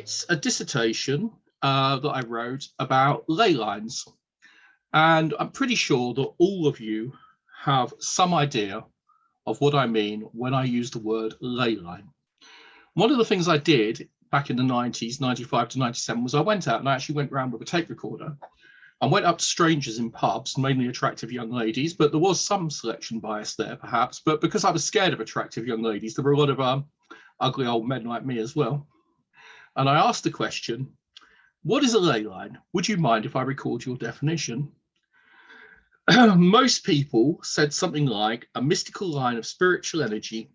It's a dissertation that I wrote about ley lines. And I'm pretty sure that all of you have some idea of what I mean when I use the word ley line. One of the things I did back in the 90s, 95 to 97, was I went out and I actually went around with a tape recorder and went up to strangers in pubs, mainly attractive young ladies, but there was some selection bias there perhaps. But because I was scared of attractive young ladies, there were a lot of ugly old men like me as well. And I asked the question, what is a ley line? Would you mind if I record your definition? Most people said something like a mystical line of spiritual energy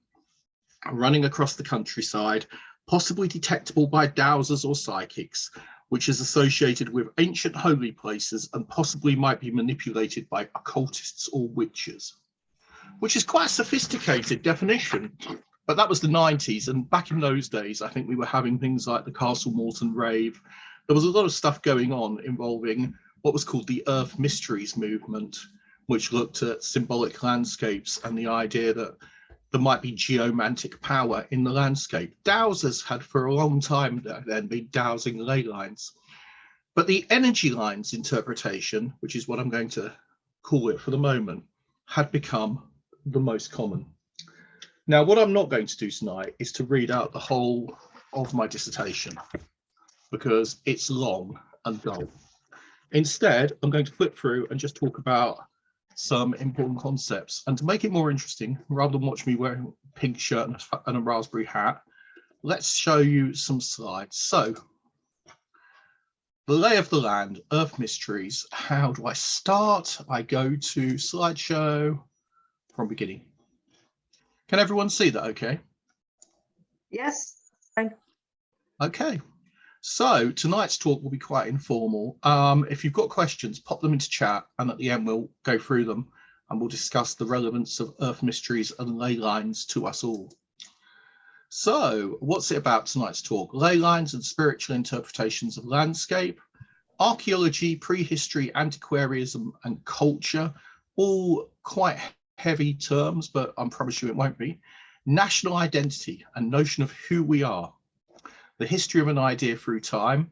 running across the countryside, possibly detectable by dowsers or psychics, which is associated with ancient holy places and possibly might be manipulated by occultists or witches, which is quite a sophisticated definition. But that was the 90s, and back in those days, I think we were having things like the Castle Morton rave. There was a lot of stuff going on involving what was called the Earth Mysteries movement, which looked at symbolic landscapes and the idea that there might be geomantic power in the landscape. Dowsers had for a long time then been dowsing ley lines. But the energy lines interpretation, which is what I'm going to call it for the moment, had become the most common. Now, what I'm not going to do tonight is to read out the whole of my dissertation because it's long and dull. Instead, I'm going to flip through and just talk about some important concepts. And to make it more interesting, rather than watch me wearing a pink shirt and a raspberry hat, let's show you some slides. So, the lay of the land, Earth mysteries. How do I start? I go to slideshow from beginning. Can everyone see that okay? Yes. Fine. Okay. So tonight's talk will be quite informal. If you've got questions, pop them into chat, and at the end we'll go through them and we'll discuss the relevance of Earth mysteries and ley lines to us all. So what's it about tonight's talk? Ley lines and spiritual interpretations of landscape, archaeology, prehistory, antiquarianism and culture, all quite heavy terms, but I promise you it won't be. National identity and notion of who we are. The history of an idea through time,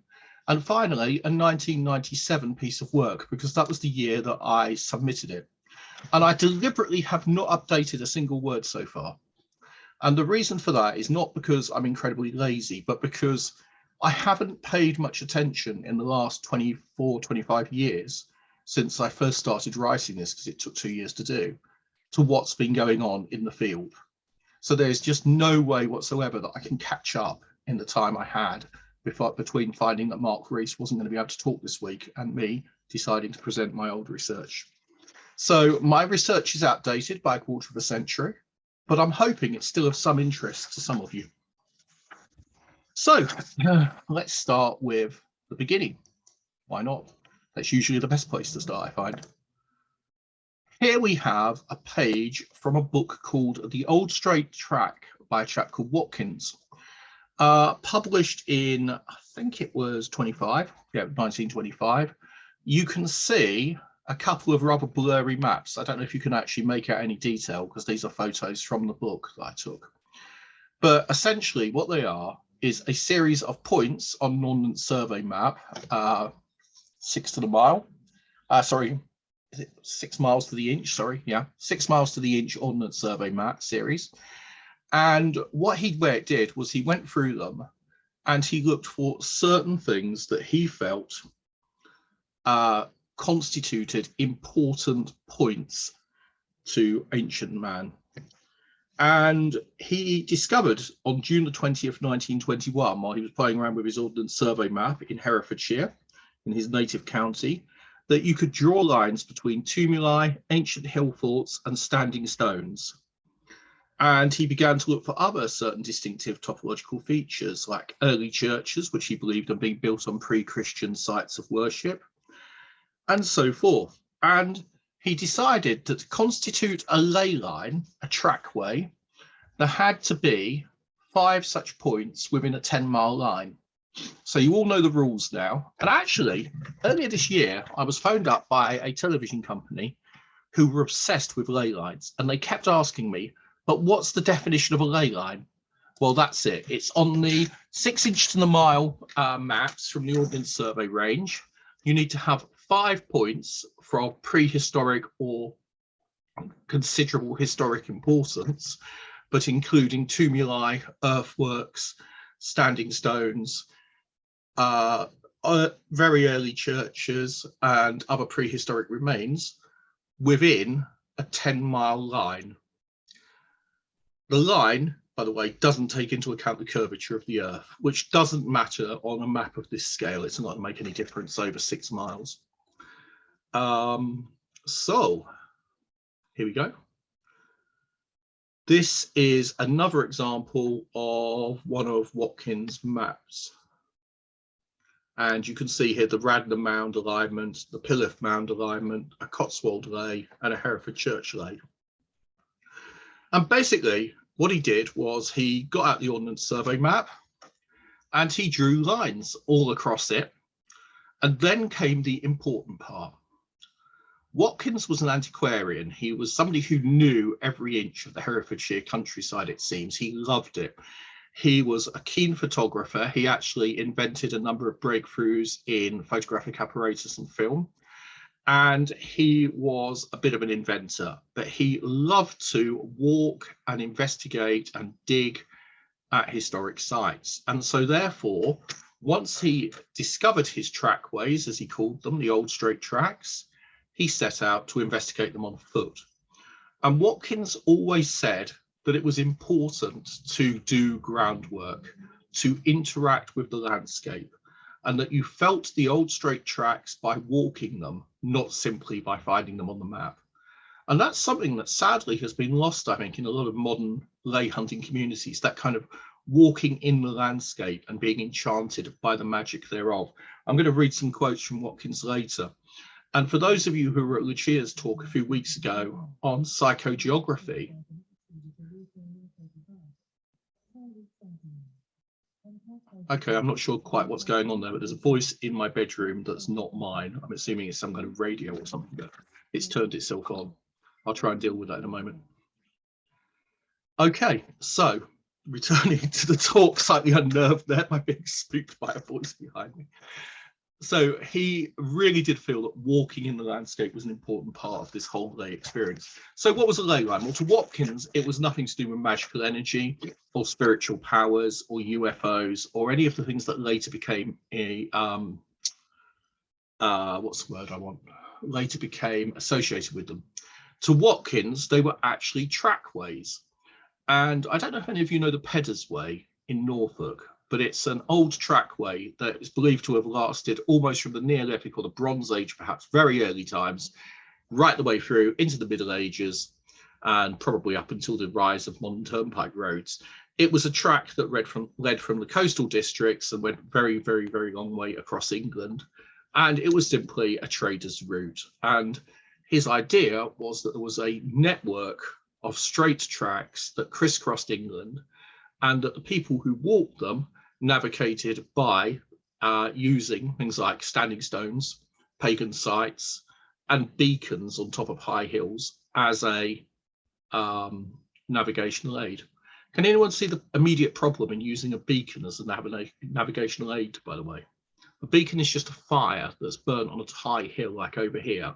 and finally a 1997 piece of work, because that was the year that I submitted it. And I deliberately have not updated a single word so far. And the reason for that is not because I'm incredibly lazy, but because I haven't paid much attention in the last 24, 25 years since I first started writing this, because it took 2 years to do, to what's been going on in the field. So there's just no way whatsoever that I can catch up in the time I had between finding that Mark Rees wasn't going to be able to talk this week and me deciding to present my old research. So my research is outdated by a quarter of a century, but I'm hoping it's still of some interest to some of you. So let's start with the beginning. Why not? That's usually the best place to start, I find. Here we have a page from a book called The Old Straight Track by a chap called Watkins. Published in, I think it was 1925. You can see a couple of rather blurry maps. I don't know if you can actually make out any detail because these are photos from the book that I took. But essentially what they are is a series of points on an Ordnance Survey map, 6 to the mile. Sorry, is it 6 miles to the inch? Sorry, yeah, 6 miles to the inch Ordnance Survey map series. And what he did was he went through them and he looked for certain things that he felt constituted important points to ancient man. And he discovered on June the 20th, 1921, while he was playing around with his Ordnance Survey map in Herefordshire, in his native county, that you could draw lines between tumuli, ancient hill forts, and standing stones. And he began to look for other certain distinctive topological features like early churches, which he believed had been built on pre-Christian sites of worship, and so forth. And he decided that to constitute a ley line, a trackway, there had to be 5 such points within a 10-mile line. So you all know the rules now. And actually, earlier this year, I was phoned up by a television company who were obsessed with ley lines, and they kept asking me, but what's the definition of a ley line? Well, that's it. It's on the 6 inch to the mile maps from the Ordnance Survey range. You need to have 5 points for prehistoric or considerable historic importance, but including tumuli, earthworks, standing stones, very early churches and other prehistoric remains within a 10-mile line. The line, by the way, doesn't take into account the curvature of the Earth, which doesn't matter on a map of this scale. It's not going to make any difference over 6 miles. So here we go. This is another example of one of Watkins' maps. And you can see here the Radnor Mound alignment, the Pilliff Mound alignment, a Cotswold lay, and a Hereford Church lay. And basically, what he did was he got out the Ordnance Survey map and he drew lines all across it. And then came the important part. Watkins was an antiquarian. He was somebody who knew every inch of the Herefordshire countryside, it seems. He loved it. He was a keen photographer. He actually invented a number of breakthroughs in photographic apparatus and film. And he was a bit of an inventor, but he loved to walk and investigate and dig at historic sites. And so therefore, once he discovered his trackways, as he called them, the old straight tracks, he set out to investigate them on foot. And Watkins always said that it was important to do groundwork, to interact with the landscape, and that you felt the old straight tracks by walking them, not simply by finding them on the map. And that's something that sadly has been lost, I think, in a lot of modern lay hunting communities, that kind of walking in the landscape and being enchanted by the magic thereof. I'm going to read some quotes from Watkins later. And for those of you who were at Lucia's talk a few weeks ago on psychogeography, okay, I'm not sure quite what's going on there, but there's a voice in my bedroom that's not mine. I'm assuming it's some kind of radio or something, but it's turned itself on. I'll try and deal with that in a moment. Okay, so returning to the talk, slightly unnerved there by being spooked by a voice behind me. So he really did feel that walking in the landscape was an important part of this whole lay experience. So what was a ley line? Well, to Watkins, it was nothing to do with magical energy or spiritual powers or UFOs or any of the things that later became a, what's the word I want? Later became associated with them. To Watkins, they were actually trackways. And I don't know if any of you know the Peddars Way in Norfolk, but it's an old trackway that is believed to have lasted almost from the Neolithic or the Bronze Age, perhaps very early times, right the way through into the Middle Ages and probably up until the rise of modern turnpike roads. It was a track that led from the coastal districts and went very, very, very long way across England. And it was simply a trader's route. And his idea was that there was a network of straight tracks that crisscrossed England, and that the people who walked them navigated by using things like standing stones, pagan sites, and beacons on top of high hills as a navigational aid. Can anyone see the immediate problem in using a beacon as a navigational aid, by the way? A beacon is just a fire that's burnt on a high hill, like over here.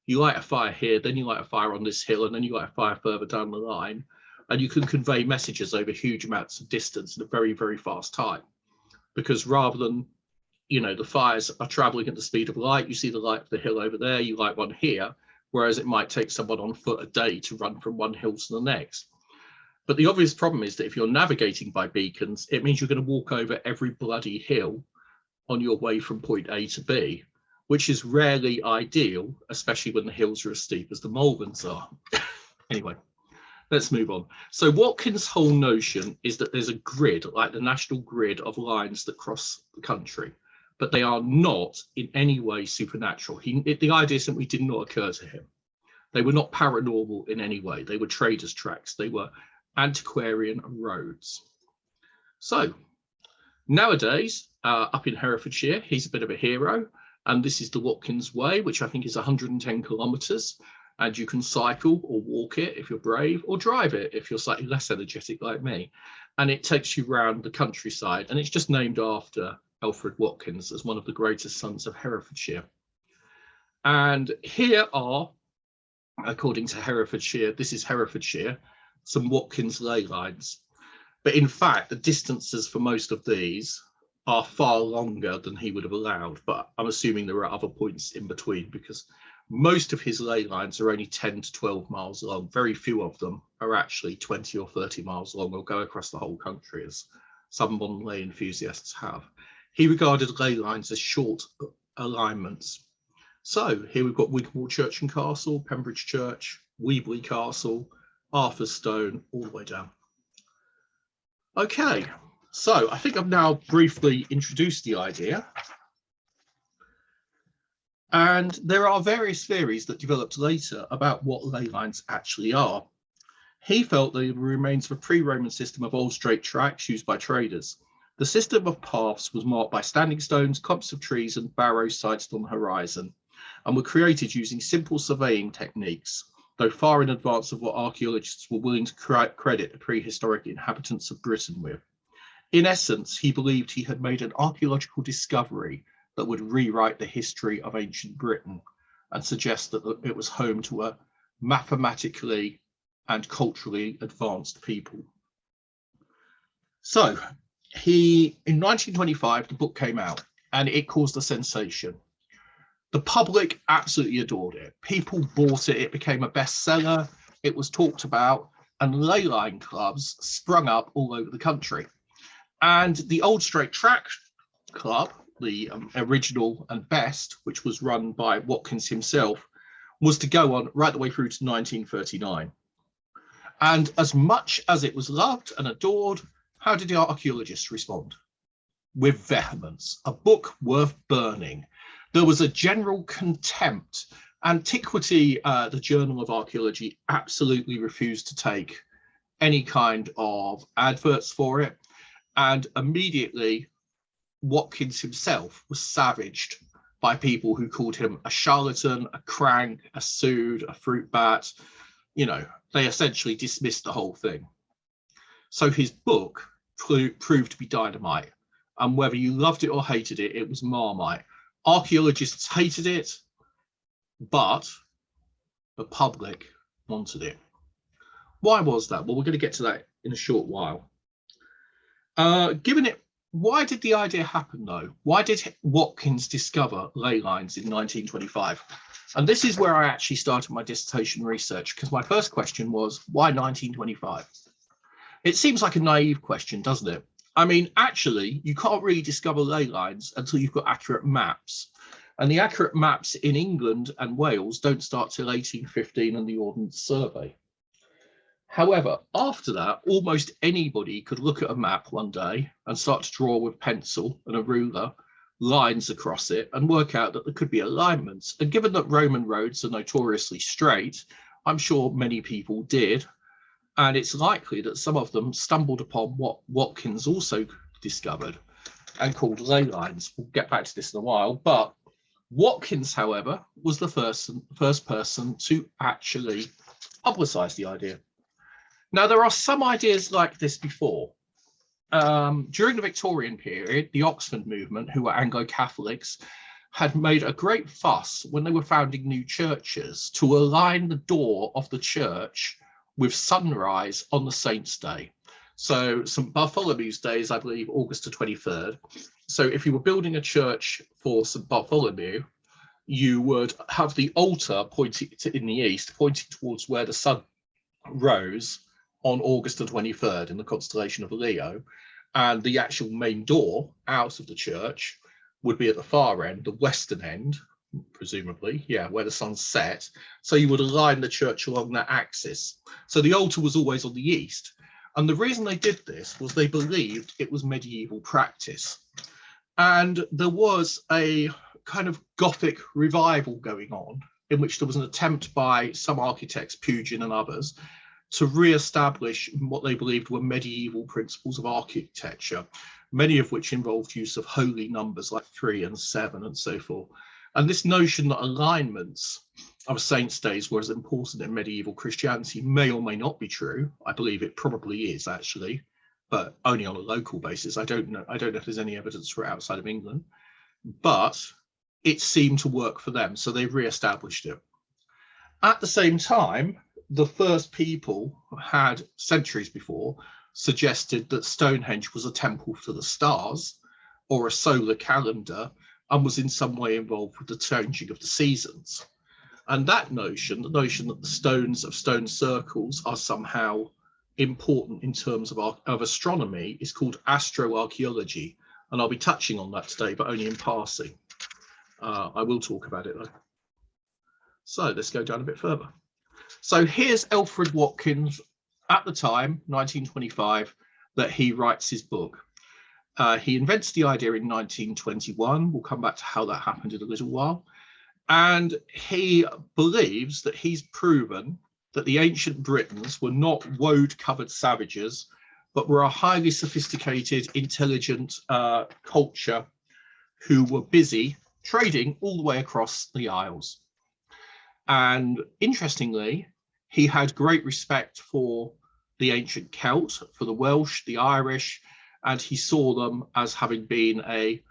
You light a fire here, then you light a fire on this hill, and then you light a fire further down the line. And you can convey messages over huge amounts of distance at a very, very fast time. Because rather than, you know, the fires are traveling at the speed of light, you see the light of the hill over there, you light one here, whereas it might take someone on foot a day to run from one hill to the next. But the obvious problem is that if you're navigating by beacons, it means you're going to walk over every bloody hill on your way from point A to B, which is rarely ideal, especially when the hills are as steep as the Malverns are. Anyway. Let's move on. So Watkins' whole notion is that there's a grid, like the national grid of lines that cross the country, but they are not in any way supernatural. The idea simply did not occur to him. They were not paranormal in any way. They were traders' tracks. They were antiquarian roads. So nowadays, up in Herefordshire, he's a bit of a hero. And this is the Watkins Way, which I think is 110 kilometres. And you can cycle or walk it if you're brave, or drive it if you're slightly less energetic like me. And it takes you around the countryside. And it's just named after Alfred Watkins as one of the greatest sons of Herefordshire. And here are, according to Herefordshire, this is Herefordshire, some Watkins ley lines. But in fact, the distances for most of these are far longer than he would have allowed. But I'm assuming there are other points in between, because most of his ley lines are only 10 to 12 miles long. Very few of them are actually 20 or 30 miles long or go across the whole country, as some modern ley enthusiasts have. He regarded ley lines as short alignments. So here we've got Wigmore Church and Castle, Pembridge Church, Weebley Castle, Arthur's Stone, all the way down. Okay, so I think I've now briefly introduced the idea. And there are various theories that developed later about what ley lines actually are. He felt they were remains of a pre-Roman system of old straight tracks used by traders. The system of paths was marked by standing stones, clumps of trees, and barrows sighted on the horizon, and were created using simple surveying techniques, though far in advance of what archaeologists were willing to credit the prehistoric inhabitants of Britain with. In essence, he believed he had made an archaeological discovery that would rewrite the history of ancient Britain and suggest that it was home to a mathematically and culturally advanced people. So in 1925, the book came out and it caused a sensation. The public absolutely adored it. People bought it. It became a bestseller. It was talked about, and ley line clubs sprung up all over the country. And the Old Straight Track Club, the original and best, which was run by Watkins himself, was to go on right the way through to 1939. And as much as it was loved and adored, how did the archaeologists respond? With vehemence. A book worth burning. There was a general contempt. Antiquity, the Journal of Archaeology, absolutely refused to take any kind of adverts for it. And immediately, Watkins himself was savaged by people who called him a charlatan, a crank, a sood, a fruit bat. You know, they essentially dismissed the whole thing. So his book proved to be dynamite. And whether you loved it or hated it, it was Marmite. Archaeologists hated it, but the public wanted it. Why was that? Well, we're going to get to that in a short while. Why did the idea happen, though? Why did Watkins discover ley lines in 1925? And this is where I actually started my dissertation research, because my first question was, why 1925? It seems like a naive question, doesn't it? I mean, actually, you can't really discover ley lines until you've got accurate maps. And the accurate maps in England and Wales don't start till 1815 and the Ordnance Survey. However, after that, almost anybody could look at a map one day and start to draw with pencil and a ruler lines across it and work out that there could be alignments. And given that Roman roads are notoriously straight, I'm sure many people did. And it's likely that some of them stumbled upon what Watkins also discovered and called ley lines. We'll get back to this in a while. But Watkins, however, was the first person to actually publicize the idea. Now, there are some ideas like this before. During the Victorian period, the Oxford movement, who were Anglo-Catholics, had made a great fuss when they were founding new churches to align the door of the church with sunrise on the Saint's Day. So St. Bartholomew's Day is, I believe, August the 23rd. So if you were building a church for St. Bartholomew, you would have the altar pointing in the east, pointing towards where the sun rose on August the 23rd in the constellation of Leo, and the actual main door out of the church would be at the far end, the western end, presumably, where the sun set. So you would align the church along that axis. So the altar was always on the east. And the reason they did this was they believed it was medieval practice. And there was a kind of Gothic revival going on, in which there was an attempt by some architects, Pugin and others, to re-establish what they believed were medieval principles of architecture, many of which involved use of holy numbers like 3 and 7 and so forth. And this notion that alignments of saints' days were as important in medieval Christianity may or may not be true. I believe it probably is, actually, but only on a local basis. I don't know if there's any evidence for it outside of England, but it seemed to work for them, so they've re-established it. At the same time, the first people had, centuries before, suggested that Stonehenge was a temple to the stars or a solar calendar and was in some way involved with the changing of the seasons. And that notion, the notion that the stones of stone circles are somehow important in terms of astronomy, is called astroarchaeology. And I'll be touching on that today, but only in passing. I will talk about it though. So let's go down a bit further. So here's Alfred Watkins at the time, 1925, that he writes his book. He invents the idea in 1921. We'll come back to how that happened in a little while. And he believes that he's proven that the ancient Britons were not woad-covered savages, but were a highly sophisticated, intelligent culture who were busy trading all the way across the Isles. And interestingly, he had great respect for the ancient Celt, for the Welsh, the Irish, and he saw them as having been a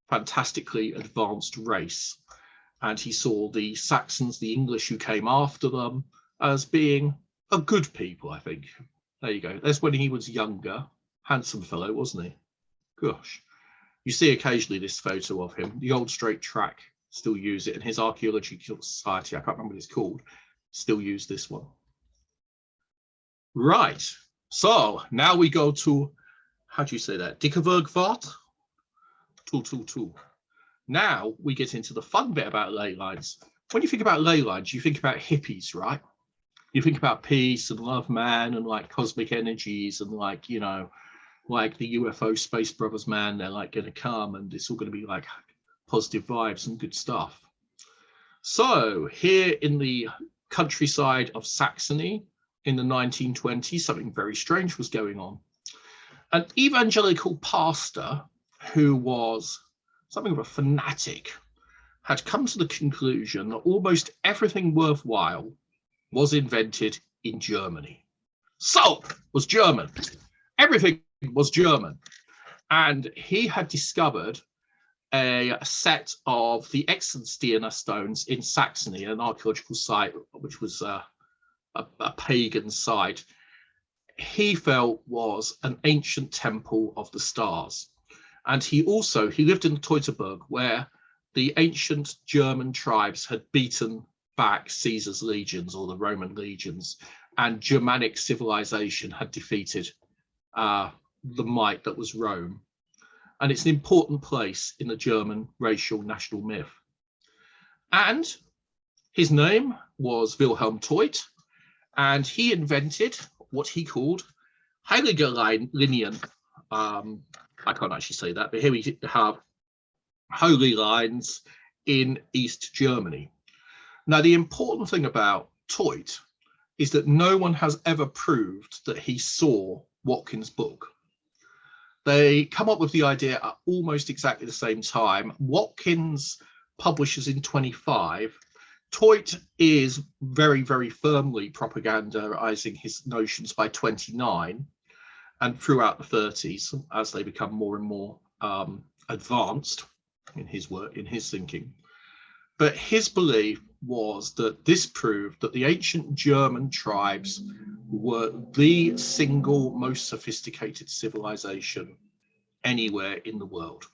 fantastically advanced race. And he saw the Saxons, the English who came after them, as being a good people, I think. There you go. That's when he was younger. Handsome fellow, wasn't he? Gosh. You see occasionally this photo of him. The old straight track still use it, and his archaeological society, I can't remember what it's called, still use this one. Right. So now we go to, how do you say that? Dikkebergvaart? Tool. Now we get into the fun bit about ley lines. When you think about ley lines, you think about hippies, right? You think about peace and love, man, and like cosmic energies and like, you know, like the UFO Space Brothers, man, they're like going to come and it's all going to be like positive vibes and good stuff. So here in the countryside of Saxony in the 1920s, something very strange was going on. An evangelical pastor who was something of a fanatic had come to the conclusion that almost everything worthwhile was invented in Germany. Soap was German. Everything was German. And he had discovered a set of the Exensteiner stones in Saxony, an archaeological site, which was a pagan site, he felt was an ancient temple of the stars. And he lived in Teutoburg, where the ancient German tribes had beaten back Caesar's legions or the Roman legions, and Germanic civilization had defeated the might that was Rome. And it's an important place in the German racial national myth. And his name was Wilhelm Teut, and he invented what he called Heilige Linien. I can't actually say that, but here we have holy lines in East Germany. Now, the important thing about Teut is that no one has ever proved that he saw Watkins' book. They come up with the idea at almost exactly the same time. Watkins publishes in 25. Teut is very, very firmly propagandizing his notions by 29 and throughout the 30s as they become more and more advanced in his work, in his thinking. But his belief was that this proved that the ancient German tribes were the single most sophisticated civilization anywhere in the world.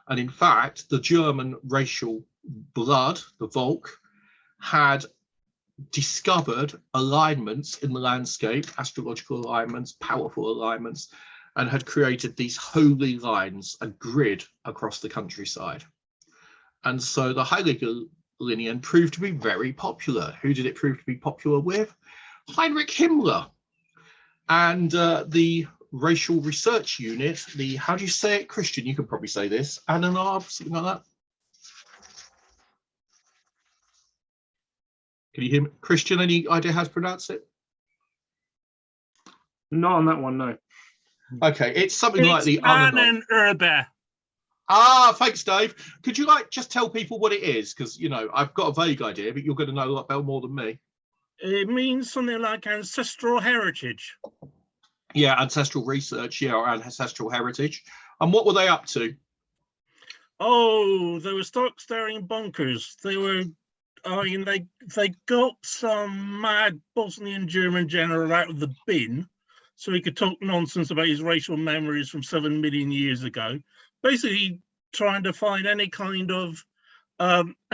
And in fact, the German racial blood, the Volk, had discovered alignments in the landscape, astrological alignments, powerful alignments, and had created these holy lines, a grid across the countryside. And so the Heilige Linien proved to be very popular. Who did it prove to be popular with? Heinrich Himmler. And the racial research unit, the, how do you say it, Christian? You can probably say this, Ananab, something like that. Can you hear me? Christian, any idea how to pronounce it? Not on that one, no. Okay, it's something like the Ananurbe. Ah, thanks, Dave. Could you just tell people what it is? Because, I've got a vague idea, but you're going to know a lot more than me. It means something like ancestral heritage. Yeah, ancestral research, or ancestral heritage. And what were they up to? Oh, they were stark staring bonkers. They got some mad Bosnian German general out of the bin so he could talk nonsense about his racial memories from 7 million years ago. Basically trying to find any kind of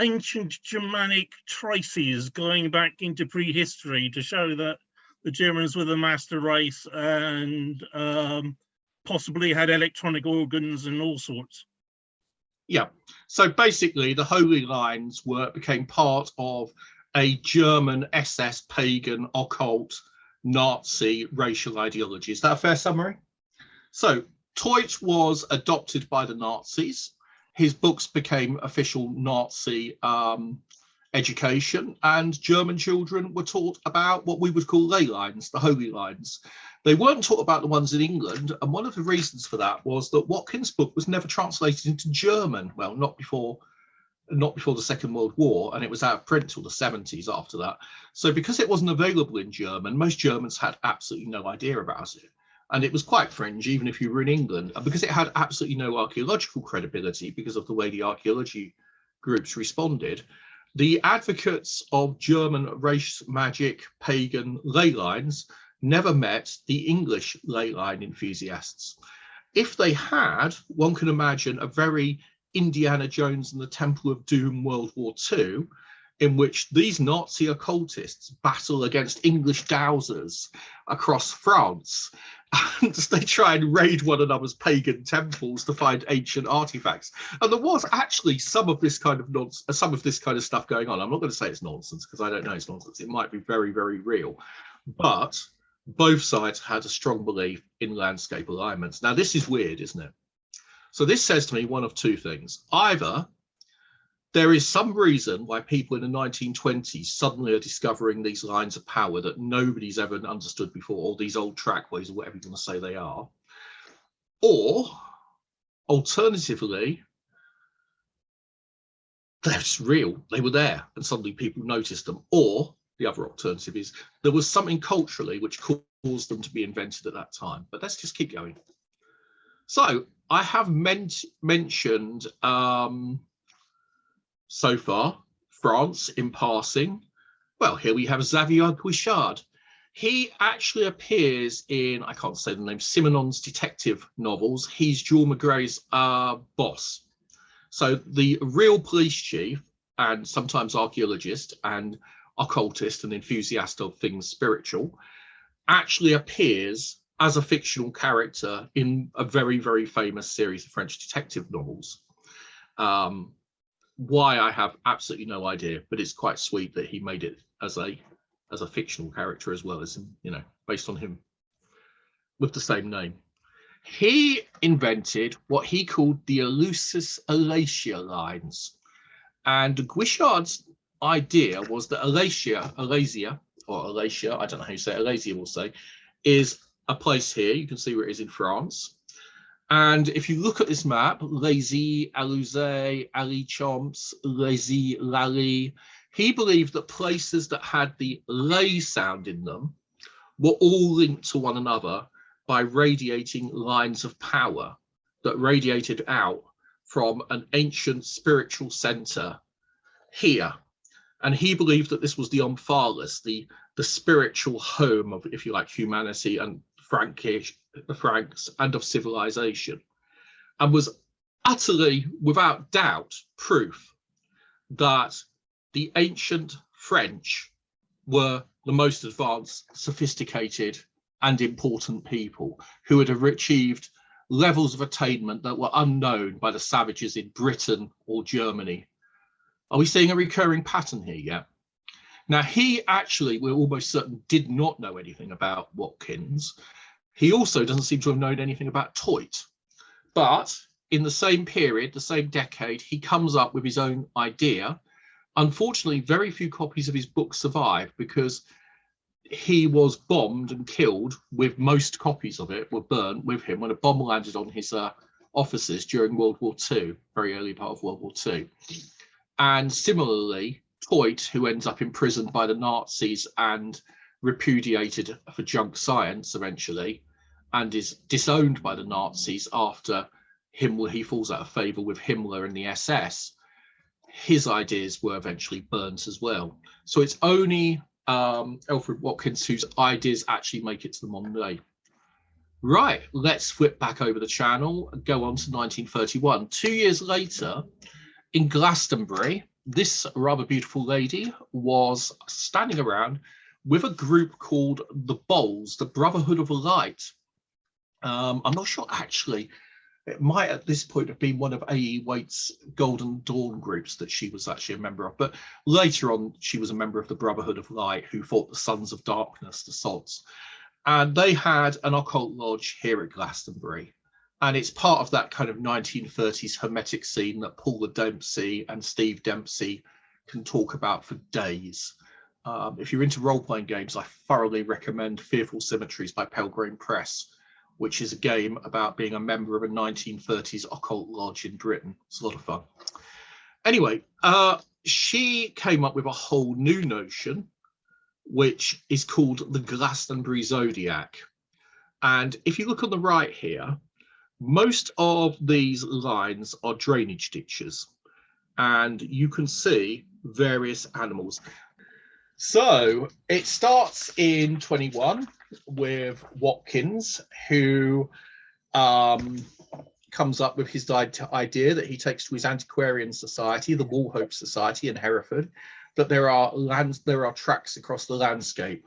ancient Germanic traces going back into prehistory to show that the Germans were the master race and possibly had electronic organs and all sorts. Yeah. So basically, the Holy Lines became part of a German SS pagan occult Nazi racial ideology. Is that a fair summary? So Teut was adopted by the Nazis. His books became official Nazi education, and German children were taught about what we would call ley lines, the Holy Lines. They weren't taught about the ones in England, and one of the reasons for that was that Watkins' book was never translated into German. Well, not before the Second World War, and it was out of print till the 70s after that. So because it wasn't available in German, most Germans had absolutely no idea about it. And it was quite fringe, even if you were in England, and because it had absolutely no archaeological credibility because of the way the archaeology groups responded. The advocates of German race magic pagan ley lines never met the English ley line enthusiasts. If they had, one can imagine a very Indiana Jones and the Temple of Doom World War II, in which these Nazi occultists battle against English dowsers across France, and they try and raid one another's pagan temples to find ancient artifacts. And there was actually some of this kind of stuff going on. I'm not going to say it's nonsense because I don't know it's nonsense. It might be very, very real, but both sides had a strong belief in landscape alignments. Now, this is weird, isn't it? So this says to me one of two things. Either there is some reason why people in the 1920s suddenly are discovering these lines of power that nobody's ever understood before, or these old trackways, or whatever you want to say they are. Or, alternatively, they're just real. They were there, and suddenly people noticed them. Or, the other alternative is, there was something culturally which caused them to be invented at that time. But let's just keep going. So, I have mentioned... so far, France in passing. Well, here we have Xavier Guichard. He actually appears in, I can't say the name, Simenon's detective novels. He's Joel McGray's boss. So the real police chief and sometimes archaeologist and occultist and enthusiast of things spiritual actually appears as a fictional character in a very, very famous series of French detective novels. Why, I have absolutely no idea, but it's quite sweet that he made it as a fictional character as well as, based on him with the same name. He invented what he called the Eleusis Alasia lines. And Guichard's idea was that Alasia, I don't know how you say it, Alasia will say, is a place here. You can see where it is in France. And if you look at this map, Lazy, Alouze, Ali Chomps, Lazy, Lally, he believed that places that had the lay sound in them were all linked to one another by radiating lines of power that radiated out from an ancient spiritual center here. And he believed that this was the Omphalos, the spiritual home of, if you like, humanity and the Franks and of civilization, and was utterly, without doubt, proof that the ancient French were the most advanced, sophisticated, and important people who had achieved levels of attainment that were unknown by the savages in Britain or Germany. Are we seeing a recurring pattern here yet? Now, he actually, we're almost certain, did not know anything about Watkins. He also doesn't seem to have known anything about Teut. But in the same period, the same decade, he comes up with his own idea. Unfortunately, very few copies of his book survive because he was bombed and killed, with most copies of it were burnt with him when a bomb landed on officers during World War II, very early part of World War II. And similarly, Toit, who ends up imprisoned by the Nazis and repudiated for junk science eventually, and is disowned by the Nazis after he falls out of favour with Himmler and the SS. His ideas were eventually burnt as well. So it's only Alfred Watkins whose ideas actually make it to the modern day. Right, let's flip back over the channel and go on to 1931. 2 years later, in Glastonbury, this rather beautiful lady was standing around with a group called the Bowls, the Brotherhood of Light. I'm not sure actually. It might at this point have been one of A.E. Waite's Golden Dawn groups that she was actually a member of. But later on, she was a member of the Brotherhood of Light, who fought the Sons of Darkness, the Sods. And they had an occult lodge here at Glastonbury. And it's part of that kind of 1930s Hermetic scene that Paula Dempsey and Steve Dempsey can talk about for days. If you're into role-playing games, I thoroughly recommend Fearful Symmetries by Pelgrane Press, which is a game about being a member of a 1930s occult lodge in Britain. It's a lot of fun. Anyway, she came up with a whole new notion, which is called the Glastonbury Zodiac. And if you look on the right here, most of these lines are drainage ditches, and you can see various animals. So it starts in 21 with Watkins, who comes up with his idea that he takes to his antiquarian society, the Wallhope Society in Hereford, that there are tracks across the landscape.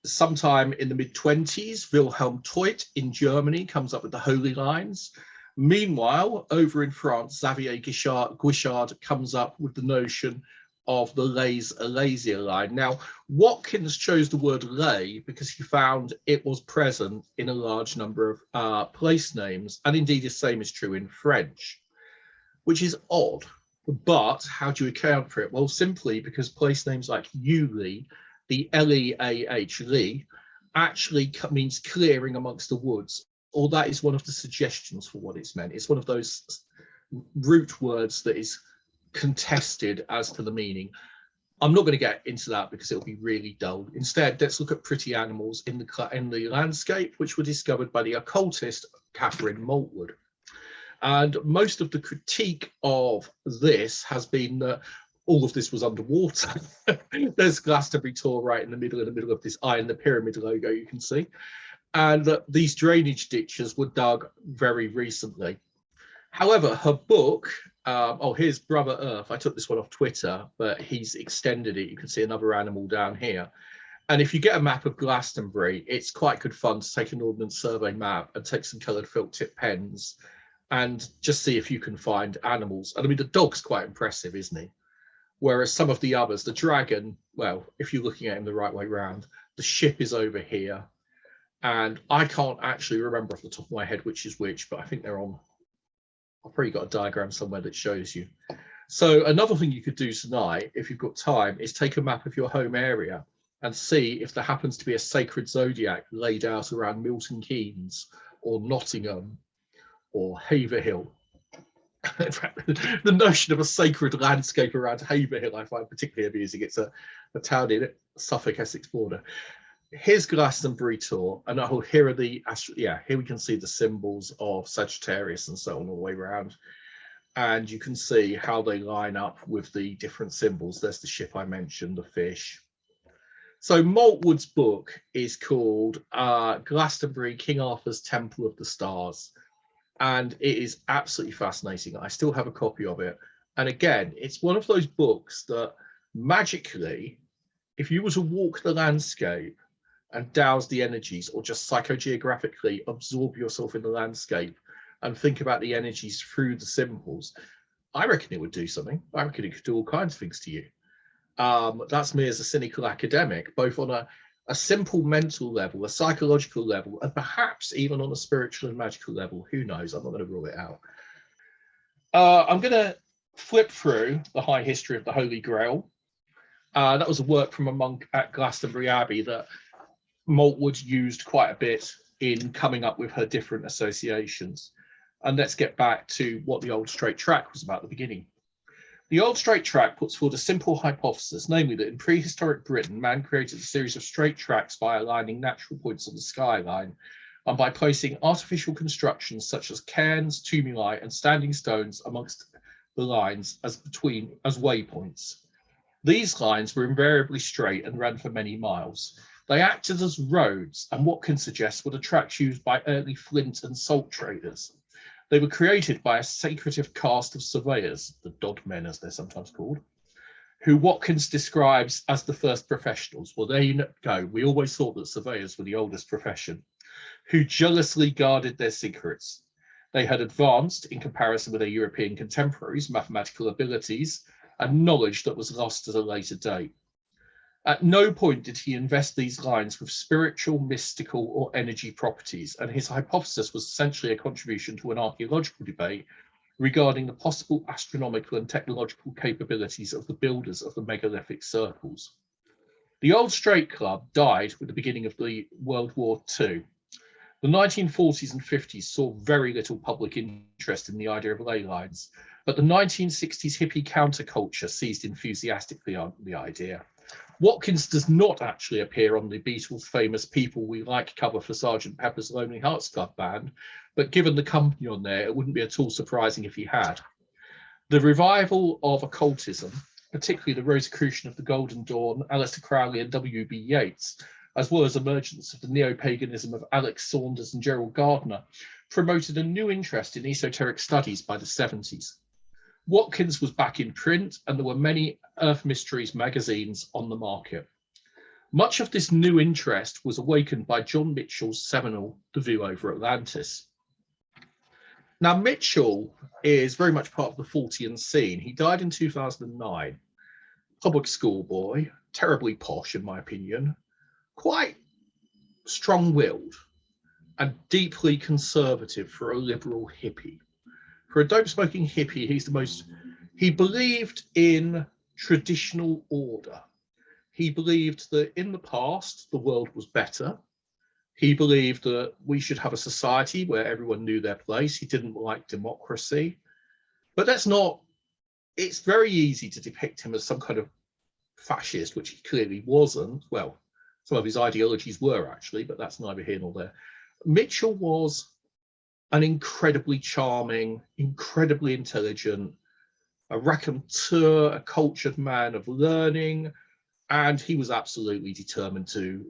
Sometime in the mid-20s, Wilhelm Toit in Germany comes up with the Holy Lines. Meanwhile, over in France, Xavier Guichard comes up with the notion of the Lays-Alasia line. Now, Watkins chose the word lay because he found it was present in a large number of place names, and indeed the same is true in French, which is odd. But how do you account for it? Well, simply because place names like Uli, the L-E-A-H, Lee, actually means clearing amongst the woods, or that is one of the suggestions for what it's meant. It's one of those root words that is contested as to the meaning. I'm not going to get into that because it'll be really dull. Instead, let's look at pretty animals in the landscape, which were discovered by the occultist Catherine Maltwood. And most of the critique of this has been that all of this was underwater. There's Glastonbury Tor right in the middle of this eye in the pyramid logo, you can see. And these drainage ditches were dug very recently. However, her book, here's Brother Earth. I took this one off Twitter, but he's extended it. You can see another animal down here. And if you get a map of Glastonbury, it's quite good fun to take an Ordnance Survey map and take some coloured felt tip pens and just see if you can find animals. And I mean, the dog's quite impressive, isn't he? Whereas some of the others, the dragon, well, if you're looking at him the right way round, the ship is over here. And I can't actually remember off the top of my head which is which, but I think they're on. I've probably got a diagram somewhere that shows you. So another thing you could do tonight, if you've got time, is take a map of your home area and see if there happens to be a sacred zodiac laid out around Milton Keynes or Nottingham or Haverhill. In fact, the notion of a sacred landscape around Haverhill I find particularly amusing. It's a town in Suffolk, Essex border. Here's Glastonbury Tor, and here are here we can see the symbols of Sagittarius and so on all the way around, and you can see how they line up with the different symbols. There's the ship I mentioned, the fish. So Maltwood's book is called Glastonbury, King Arthur's Temple of the Stars, and it is absolutely fascinating. I still have a copy of it, and again, it's one of those books that magically, if you were to walk the landscape and douse the energies, or just psychogeographically absorb yourself in the landscape and think about the energies through the symbols, I reckon it would do something. I reckon it could do all kinds of things to you. That's me as a cynical academic, both on a simple mental level, a psychological level, and perhaps even on a spiritual and magical level. Who knows? I'm not going to rule it out. I'm going to flip through the High History of the Holy Grail. That was a work from a monk at Glastonbury Abbey that Maltwood used quite a bit in coming up with her different associations. And let's get back to what the old straight track was about at the beginning. The old straight track puts forward a simple hypothesis, namely that in prehistoric Britain, man created a series of straight tracks by aligning natural points on the skyline and by placing artificial constructions such as cairns, tumuli, and standing stones amongst the lines as waypoints. These lines were invariably straight and ran for many miles. They acted as roads, and what can suggest were the tracks used by early flint and salt traders. They were created by a secretive caste of surveyors, the Dodmen as they're sometimes called, who Watkins describes as the first professionals. Well, there you go. We always thought that surveyors were the oldest profession, who jealously guarded their secrets. They had advanced, in comparison with their European contemporaries, mathematical abilities and knowledge that was lost at a later date. At no point did he invest these lines with spiritual, mystical, or energy properties, and his hypothesis was essentially a contribution to an archaeological debate regarding the possible astronomical and technological capabilities of the builders of the megalithic circles. The Old Straight Club died with the beginning of the World War II. The 1940s and 50s saw very little public interest in the idea of ley lines, but the 1960s hippie counterculture seized enthusiastically on the idea. Watkins does not actually appear on the Beatles' famous People We Like cover for Sgt. Pepper's Lonely Hearts Club Band, but given the company on there, it wouldn't be at all surprising if he had. The revival of occultism, particularly the Rosicrucian of the Golden Dawn, Aleister Crowley and W.B. Yeats, as well as emergence of the neo-paganism of Alex Saunders and Gerald Gardner, promoted a new interest in esoteric studies by the 70s. Watkins was back in print, and there were many Earth Mysteries magazines on the market. Much of this new interest was awakened by John Mitchell's seminal The View Over Atlantis. Now, Mitchell is very much part of the Fortean scene. He died in 2009, public school boy, terribly posh in my opinion, quite strong-willed and deeply conservative for a liberal hippie. For a dope-smoking hippie, he believed in traditional order. He believed that in the past, the world was better. He believed that we should have a society where everyone knew their place. He didn't like democracy. But it's very easy to depict him as some kind of fascist, which he clearly wasn't. Well, some of his ideologies were actually, but that's neither here nor there. Mitchell was an incredibly charming, incredibly intelligent, a raconteur, a cultured man of learning, and he was absolutely determined to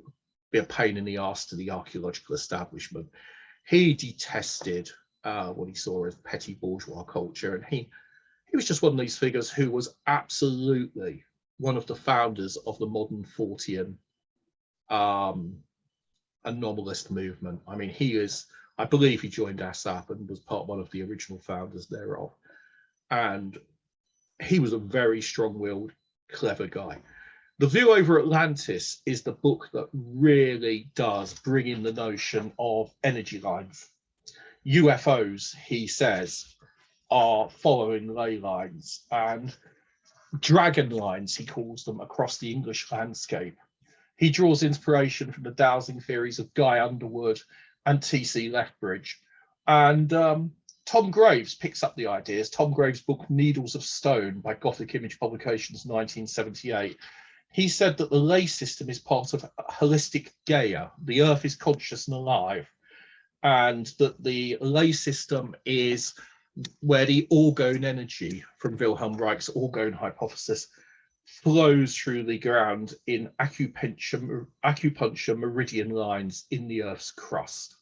be a pain in the arse to the archaeological establishment. He detested what he saw as petty bourgeois culture, and he was just one of these figures who was absolutely one of the founders of the modern Fortean anomalist movement. I mean, I believe he joined ASSAP and was one of the original founders thereof. And he was a very strong-willed, clever guy. The View Over Atlantis is the book that really does bring in the notion of energy lines. UFOs, he says, are following ley lines and dragon lines, he calls them, across the English landscape. He draws inspiration from the dowsing theories of Guy Underwood and T.C. Lethbridge. And Tom Graves picks up the ideas. Tom Graves' book Needles of Stone by Gothic Image Publications, 1978. He said that the ley system is part of a holistic Gaia. The earth is conscious and alive. And that the ley system is where the orgone energy from Wilhelm Reich's orgone hypothesis flows through the ground in acupuncture meridian lines in the Earth's crust.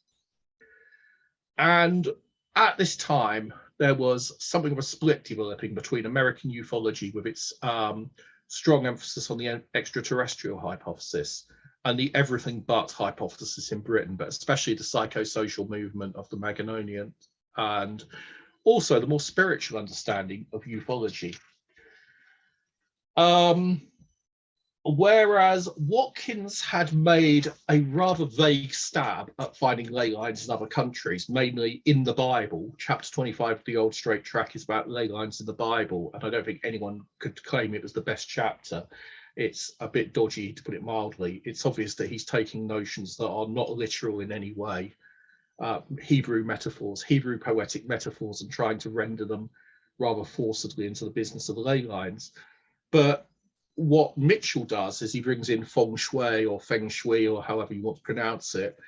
And at this time, there was something of a split developing between American ufology with its strong emphasis on the extraterrestrial hypothesis and the everything but hypothesis in Britain, but especially the psychosocial movement of the Maganonian and also the more spiritual understanding of ufology. Whereas Watkins had made a rather vague stab at finding ley lines in other countries, mainly in the Bible. Chapter 25 of the Old Straight Track is about ley lines in the Bible, and I don't think anyone could claim it was the best chapter. It's a bit dodgy, to put it mildly. It's obvious that he's taking notions that are not literal in any way Hebrew metaphors, Hebrew poetic metaphors, and trying to render them rather forcibly into the business of ley lines. But what Mitchell does is he brings in feng shui or however you want to pronounce it,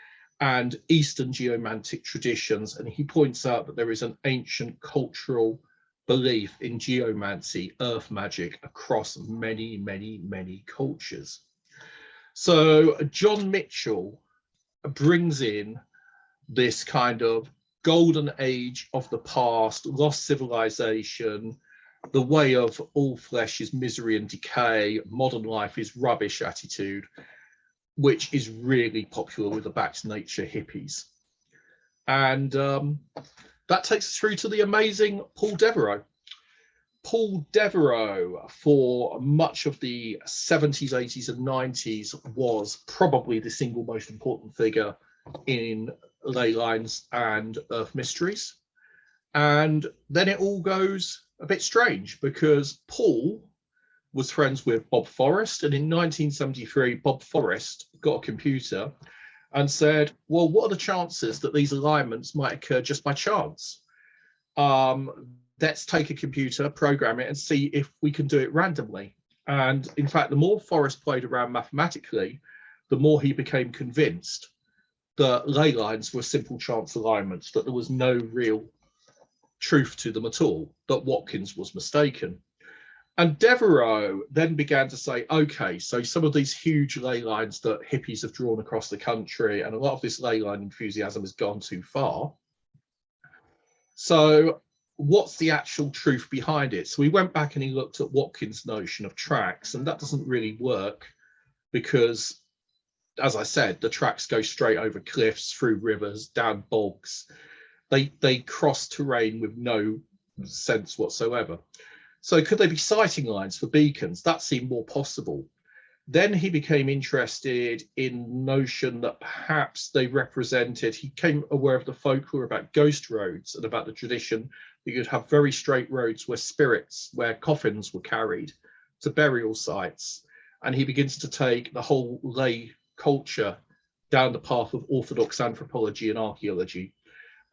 and Eastern geomantic traditions, and he points out that there is an ancient cultural belief in geomancy, earth magic, across many, many, many cultures. So John Mitchell brings in this kind of golden age of the past, lost civilization, the way of all flesh is misery and decay, modern life is rubbish attitude, which is really popular with the back to nature hippies. And that takes us through to the amazing Paul Devereux. Paul Devereux, for much of the 70s, 80s, and 90s, was probably the single most important figure in ley lines and earth mysteries. And then it all goes a bit strange because Paul was friends with Bob Forrest, and in 1973 Bob Forrest got a computer and said, well, what are the chances that these alignments might occur just by chance? Let's take a computer, program it, and see if we can do it randomly. And in fact, the more Forrest played around mathematically, the more he became convinced that ley lines were simple chance alignments, that there was no real truth to them at all, that Watkins was mistaken. And Devereux then began to say, okay, so some of these huge ley lines that hippies have drawn across the country, and a lot of this ley line enthusiasm has gone too far. So what's the actual truth behind it? So we went back and he looked at Watkins' notion of tracks, and that doesn't really work because, as I said, the tracks go straight over cliffs, through rivers, down bogs. They cross terrain with no sense whatsoever. So could they be sighting lines for beacons? That seemed more possible. Then he became interested in notion that perhaps they represented, he became aware of the folklore about ghost roads and about the tradition that you'd have very straight roads where spirits, where coffins were carried to burial sites. And he begins to take the whole lay culture down the path of orthodox anthropology and archaeology.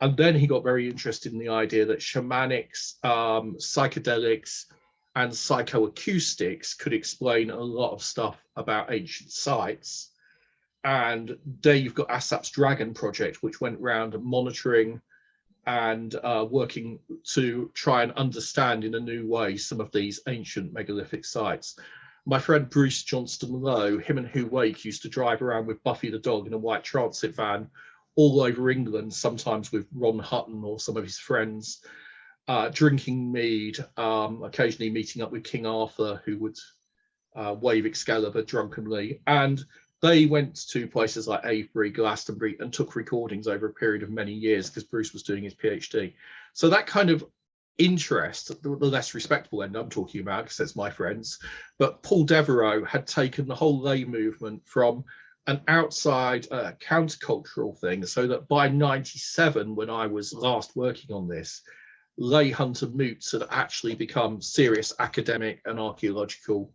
And then he got very interested in the idea that shamanics, psychedelics, and psychoacoustics could explain a lot of stuff about ancient sites. And there you've got ASSAP's Dragon Project, which went around monitoring and working to try and understand in a new way some of these ancient megalithic sites. My friend Bruce Johnston Lowe, him and Hugh Wake used to drive around with Buffy the dog in a white transit van all over England, sometimes with Ron Hutton or some of his friends, drinking mead, occasionally meeting up with King Arthur, who would wave Excalibur drunkenly. And they went to places like Avebury, Glastonbury, and took recordings over a period of many years because Bruce was doing his PhD. So that kind of interest, the less respectable end I'm talking about, because that's my friends, but Paul Devereux had taken the whole lay movement from an outside countercultural thing, so that by 97, when I was last working on this, lay hunter moots had actually become serious academic and archaeological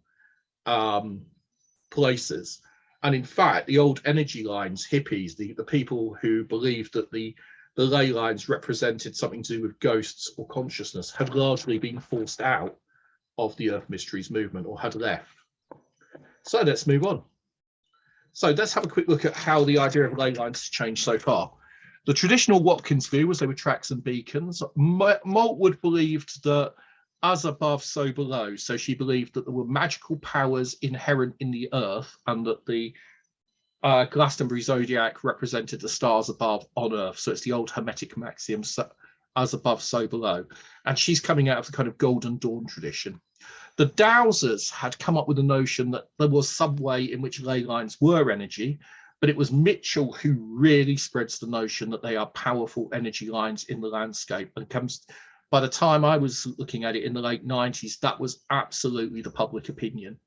places. And in fact, the old energy lines, hippies, the people who believed that the ley lines represented something to do with ghosts or consciousness, had largely been forced out of the Earth Mysteries movement or had left. So let's move on. So let's have a quick look at how the idea of ley lines has changed so far. The traditional Watkins view was they were tracks and beacons. Maltwood believed that as above, so below. So she believed that there were magical powers inherent in the earth and that the Glastonbury zodiac represented the stars above on earth. So it's the old Hermetic maxiom, so as above, so below. And she's coming out of the kind of Golden Dawn tradition. The Dowsers had come up with the notion that there was some way in which ley lines were energy, but it was Mitchell who really spreads the notion that they are powerful energy lines in the landscape. And comes, by the time I was looking at it in the late 90s, that was absolutely the public opinion.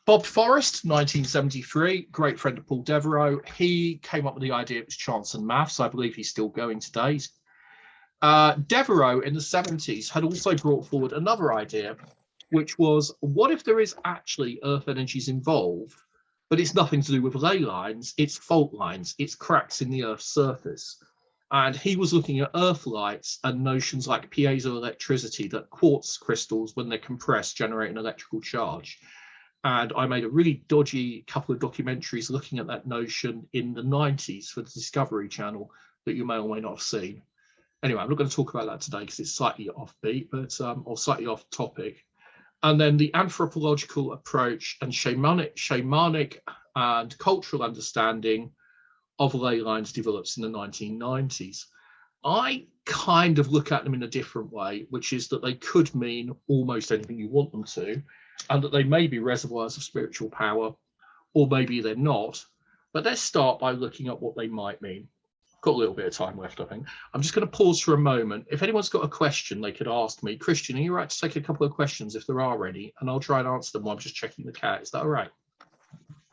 Bob Forrest, 1973, great friend of Paul Devereux, he came up with the idea it was chance and maths. I believe he's still going today. Devereux in the 70s had also brought forward another idea, which was, what if there is actually earth energies involved, but it's nothing to do with ley lines, it's fault lines, it's cracks in the earth's surface. And he was looking at earth lights and notions like piezoelectricity, that quartz crystals, when they're compressed, generate an electrical charge. And I made a really dodgy couple of documentaries looking at that notion in the 90s for the Discovery Channel that you may or may not have seen. Anyway, I'm not going to talk about that today because it's slightly offbeat, but or slightly off topic. And then the anthropological approach and shamanic and cultural understanding of ley lines develops in the 1990s. I kind of look at them in a different way, which is that they could mean almost anything you want them to, and that they may be reservoirs of spiritual power, or maybe they're not. But let's start by looking at what they might mean. I've got a little bit of time left, I think. I'm just going to pause for a moment. If anyone's got a question, they could ask me. Christian, are you right to take a couple of questions if there are any? And I'll try and answer them while I'm just checking the cat. Is that all right?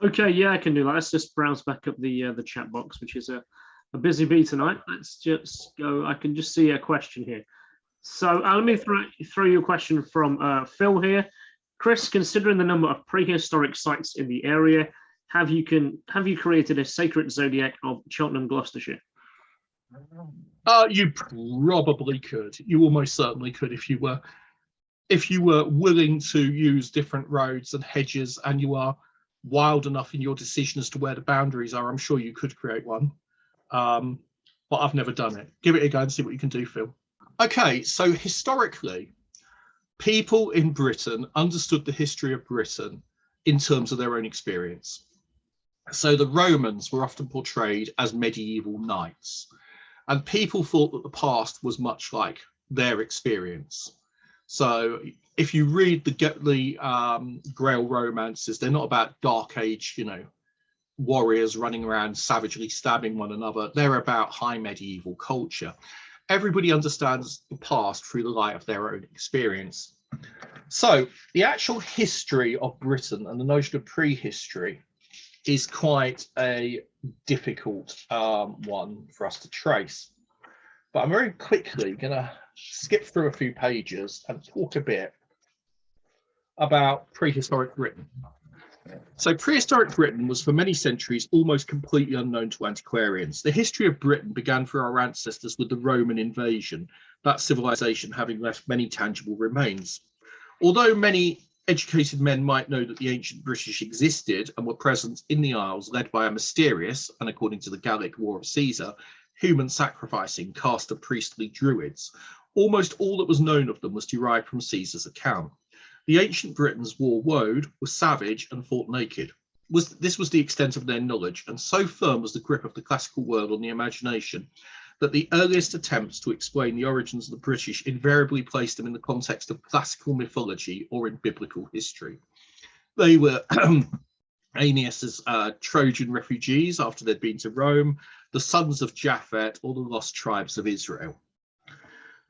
Okay, yeah, I can do that. Let's just browse back up the chat box, which is a busy bee tonight. Let's just go. I can just see a question here. So let me throw you a question from Phil here. Chris, considering the number of prehistoric sites in the area, have you created a sacred zodiac of Cheltenham, Gloucestershire? You probably could. You almost certainly could if you were willing to use different roads and hedges, and you are wild enough in your decision as to where the boundaries are. I'm sure you could create one, but I've never done it. Give it a go and see what you can do, Phil. Okay, so historically, people in Britain understood the history of Britain in terms of their own experience. So the Romans were often portrayed as medieval knights, and people thought that the past was much like their experience. So if you read the Grail romances, they're not about Dark Age, warriors running around savagely stabbing one another. They're about high medieval culture. Everybody understands the past through the light of their own experience. So the actual history of Britain and the notion of prehistory is quite a difficult one for us to trace. But I'm very quickly going to skip through a few pages and talk a bit about prehistoric Britain. So prehistoric Britain was for many centuries almost completely unknown to antiquarians. The history of Britain began for our ancestors with the Roman invasion, that civilization having left many tangible remains. Although many educated men might know that the ancient British existed and were present in the Isles, led by a mysterious, and according to the Gallic War of Caesar, human sacrificing caste of priestly druids, almost all that was known of them was derived from Caesar's account. The ancient Britons wore woad, were savage, and fought naked. This was the extent of their knowledge, and so firm was the grip of the classical world on the imagination that the earliest attempts to explain the origins of the British invariably placed them in the context of classical mythology or in biblical history. They were Aeneas's Trojan refugees after they'd been to Rome, the sons of Japhet, or the lost tribes of Israel.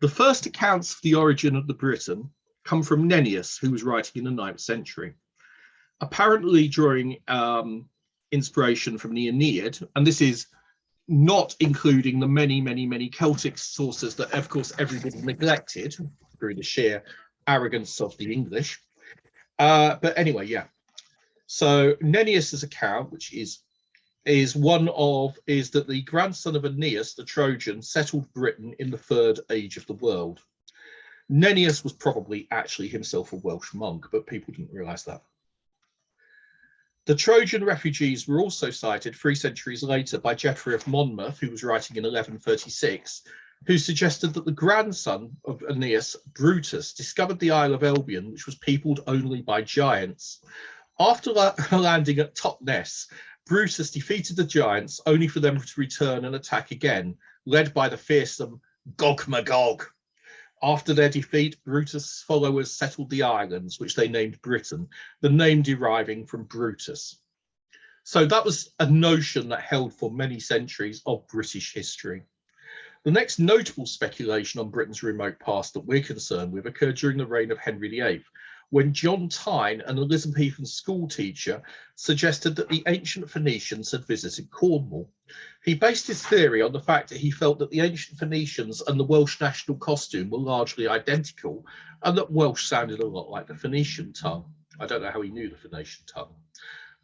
The first accounts of the origin of the Briton come from Nennius, who was writing in the 9th century, apparently drawing inspiration from the Aeneid, and this is not including the many Celtic sources that, of course, everybody neglected through the sheer arrogance of the English. But anyway, yeah. So Nennius's account, which is that the grandson of Aeneas, the Trojan, settled Britain in the 3rd age of the world. Nennius was probably actually himself a Welsh monk, but people didn't realise that. The Trojan refugees were also cited 3 centuries later by Geoffrey of Monmouth, who was writing in 1136, who suggested that the grandson of Aeneas, Brutus, discovered the Isle of Albion, which was peopled only by giants. After landing at Totnes, Brutus defeated the giants, only for them to return and attack again, led by the fearsome Gog Magog. After their defeat, Brutus' followers settled the islands, which they named Britain, the name deriving from Brutus. So that was a notion that held for many centuries of British history. The next notable speculation on Britain's remote past that we're concerned with occurred during the reign of Henry VIII, when John Tyne, an Elizabethan school teacher, suggested that the ancient Phoenicians had visited Cornwall. He based his theory on the fact that he felt that the ancient Phoenicians and the Welsh national costume were largely identical, and that Welsh sounded a lot like the Phoenician tongue. I don't know how he knew the Phoenician tongue.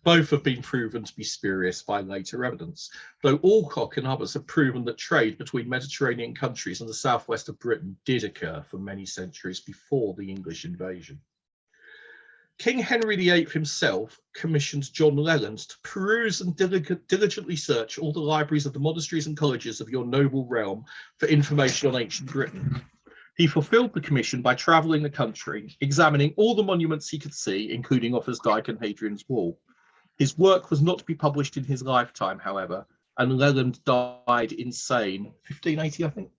Both have been proven to be spurious by later evidence, though Alcock and others have proven that trade between Mediterranean countries and the southwest of Britain did occur for many centuries before the English invasion. King Henry VIII himself commissioned John Leland to peruse and diligently search all the libraries of the monasteries and colleges of your noble realm for information on ancient Britain. He fulfilled the commission by travelling the country, examining all the monuments he could see, including Offa's Dyke and Hadrian's Wall. His work was not to be published in his lifetime, however, and Leland died insane, 1580, I think.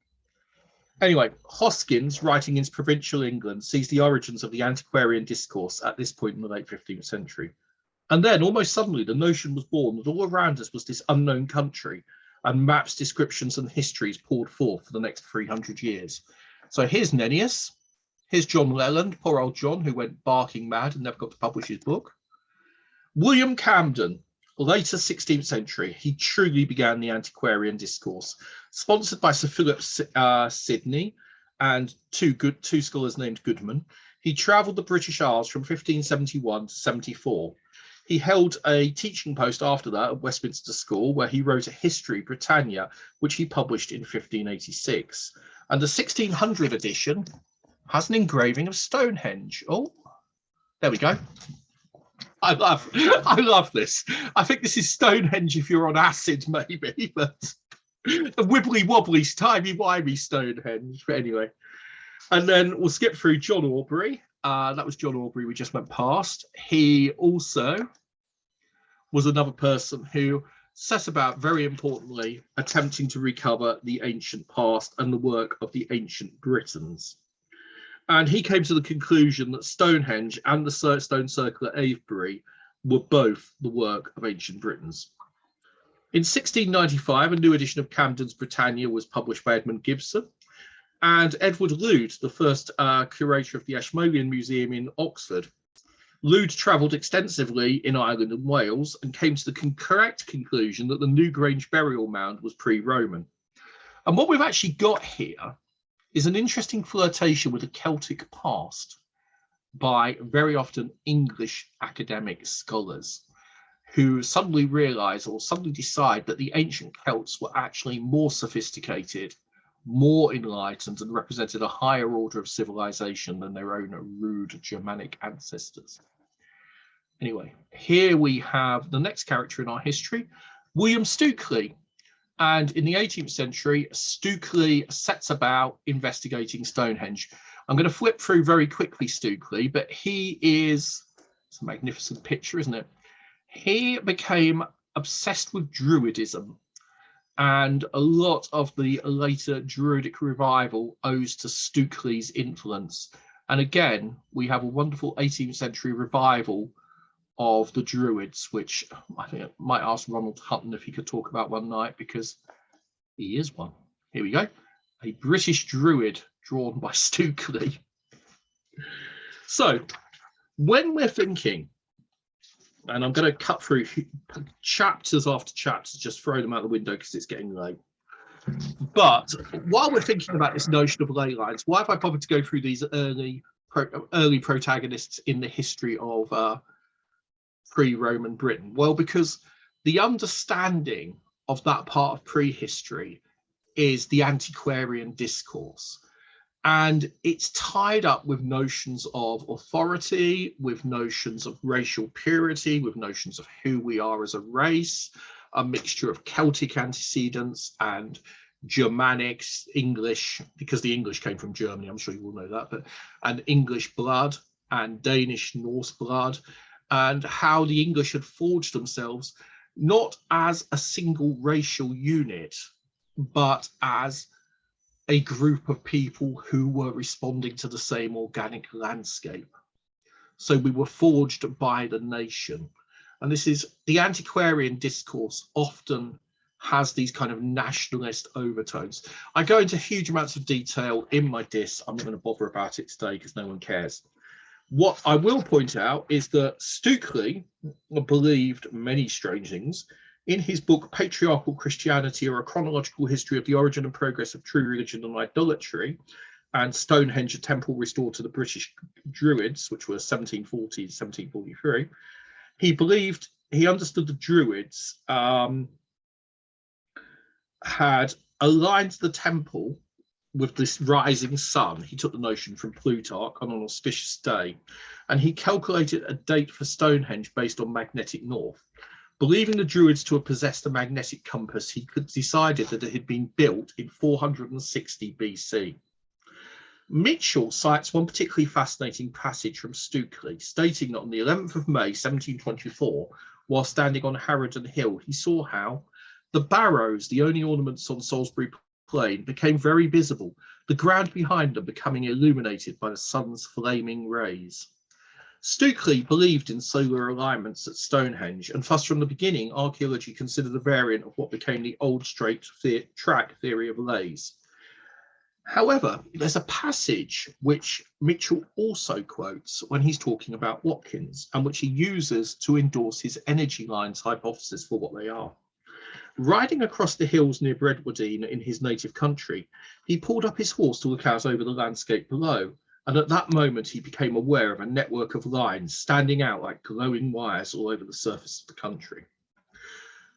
Anyway, Hoskins, writing in provincial England, sees the origins of the antiquarian discourse at this point in the late 15th century. And then, almost suddenly, the notion was born that all around us was this unknown country, and maps, descriptions, and histories poured forth for the next 300 years. So here's Nennius, here's John Leland, poor old John, who went barking mad and never got to publish his book. William Camden, later 16th century, he truly began the antiquarian discourse, sponsored by Sir Philip Sidney and two scholars named Goodman. He travelled the British Isles from 1571 to 74. He held a teaching post after that at Westminster School, where he wrote a History Britannia, which he published in 1586. And the 1600 edition has an engraving of Stonehenge. Oh, there we go. I love this. I think this is Stonehenge if you're on acid, maybe, but the wibbly wobbly, timey-wimey Stonehenge. But anyway, and then we'll skip through John Aubrey. That was John Aubrey we just went past. He also was another person who set about, very importantly, attempting to recover the ancient past and the work of the ancient Britons. And he came to the conclusion that Stonehenge and the Stone Circle at Avebury were both the work of ancient Britons. In 1695, a new edition of Camden's Britannia was published by Edmund Gibson, and Edward Lude, the first curator of the Ashmolean Museum in Oxford. Lude travelled extensively in Ireland and Wales and came to the correct conclusion that the Newgrange burial mound was pre-Roman. And what we've actually got here is an interesting flirtation with the Celtic past by very often English academic scholars who suddenly realise or suddenly decide that the ancient Celts were actually more sophisticated, more enlightened, and represented a higher order of civilization than their own rude Germanic ancestors. Anyway, here we have the next character in our history, William Stukeley. And in the 18th century, Stukeley sets about investigating Stonehenge. I'm going to flip through very quickly Stukeley, but he is, it's a magnificent picture, isn't it? He became obsessed with Druidism, and a lot of the later Druidic revival owes to Stukeley's influence. And again, we have a wonderful 18th century revival of the Druids, which I think I might ask Ronald Hutton if he could talk about one night, because he is one. Here we go. A British Druid drawn by Stukeley. So when we're thinking, and I'm going to cut through chapters after chapters, just throw them out the window because it's getting late. But while we're thinking about this notion of ley lines, why have I bothered to go through these early protagonists in the history of pre-Roman Britain? Well, because the understanding of that part of prehistory is the antiquarian discourse. And it's tied up with notions of authority, with notions of racial purity, with notions of who we are as a race, a mixture of Celtic antecedents and Germanic, English, because the English came from Germany, I'm sure you all know that, but and English blood and Danish Norse blood, and how the English had forged themselves not as a single racial unit, but as a group of people who were responding to the same organic landscape. So we were forged by the nation. And this is the antiquarian discourse often has these kind of nationalist overtones. I go into huge amounts of detail in my diss. I'm not going to bother about it today because no one cares. What I will point out is that Stukeley believed many strange things. In his book, Patriarchal Christianity, or a chronological history of the origin and progress of true religion and idolatry, and Stonehenge, a temple restored to the British Druids, which was 1740 to 1743, he believed he understood the Druids had aligned the temple with this rising sun. He took the notion from Plutarch on an auspicious day, and he calculated a date for Stonehenge based on magnetic north. Believing the Druids to have possessed a magnetic compass, he decided that it had been built in 460 BC. Mitchell cites one particularly fascinating passage from Stukely, stating that on the 11th of May 1724, while standing on Harroden Hill, he saw how the barrows, the only ornaments on Salisbury Plain, became very visible, the ground behind them becoming illuminated by the sun's flaming rays. Stukely believed in solar alignments at Stonehenge, and thus from the beginning archaeology considered a variant of what became the old straight track theory of lays. However, there's a passage which Mitchell also quotes when he's talking about Watkins, and which he uses to endorse his energy lines hypothesis for what they are. Riding across the hills near Bredwardine in his native country, he pulled up his horse to look out over the landscape below, and at that moment he became aware of a network of lines standing out like glowing wires all over the surface of the country.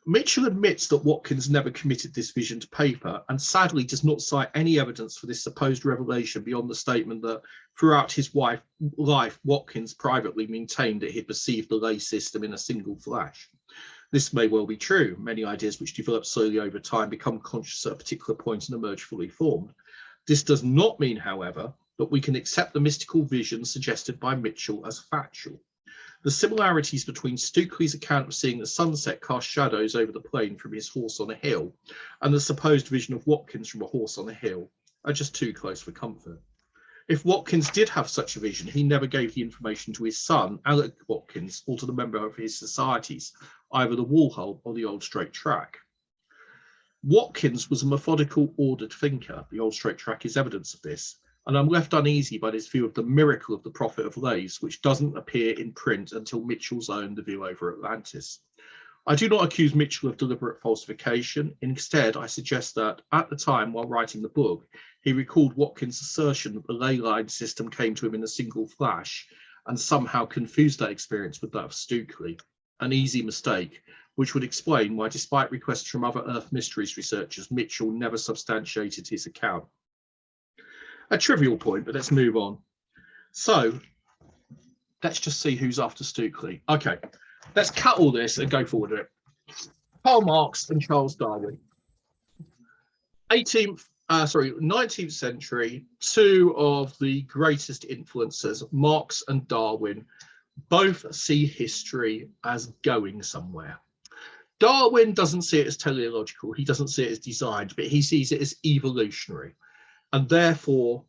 Mitchell admits that Watkins never committed this vision to paper, and sadly does not cite any evidence for this supposed revelation beyond the statement that throughout his life, Watkins privately maintained that he had perceived the lay system in a single flash. This may well be true. Many ideas which develop slowly over time become conscious at a particular point and emerge fully formed. This does not mean, however, that we can accept the mystical vision suggested by Mitchell as factual. The similarities between Stukely's account of seeing the sunset cast shadows over the plain from his horse on a hill and the supposed vision of Watkins from a horse on a hill are just too close for comfort. If Watkins did have such a vision, he never gave the information to his son, Alec Watkins, or to the member of his societies, either the Walhall or the Old Straight Track. Watkins was a methodical, ordered thinker. The Old Straight Track is evidence of this, and I'm left uneasy by this view of the miracle of the Prophet of Lays, which doesn't appear in print until Mitchell's own The View Over Atlantis. I do not accuse Mitchell of deliberate falsification. Instead, I suggest that at the time, while writing the book, he recalled Watkins' assertion that the ley line system came to him in a single flash and somehow confused that experience with that of Stukely, an easy mistake, which would explain why, despite requests from other Earth Mysteries researchers, Mitchell never substantiated his account. A trivial point, but let's move on. So let's just see who's after Stukely. Okay, let's cut all this and go forward with it. Karl Marx and Charles Darwin. 19th century, two of the greatest influencers, Marx and Darwin, both see history as going somewhere. Darwin doesn't see it as teleological, he doesn't see it as designed, but he sees it as evolutionary. And therefore,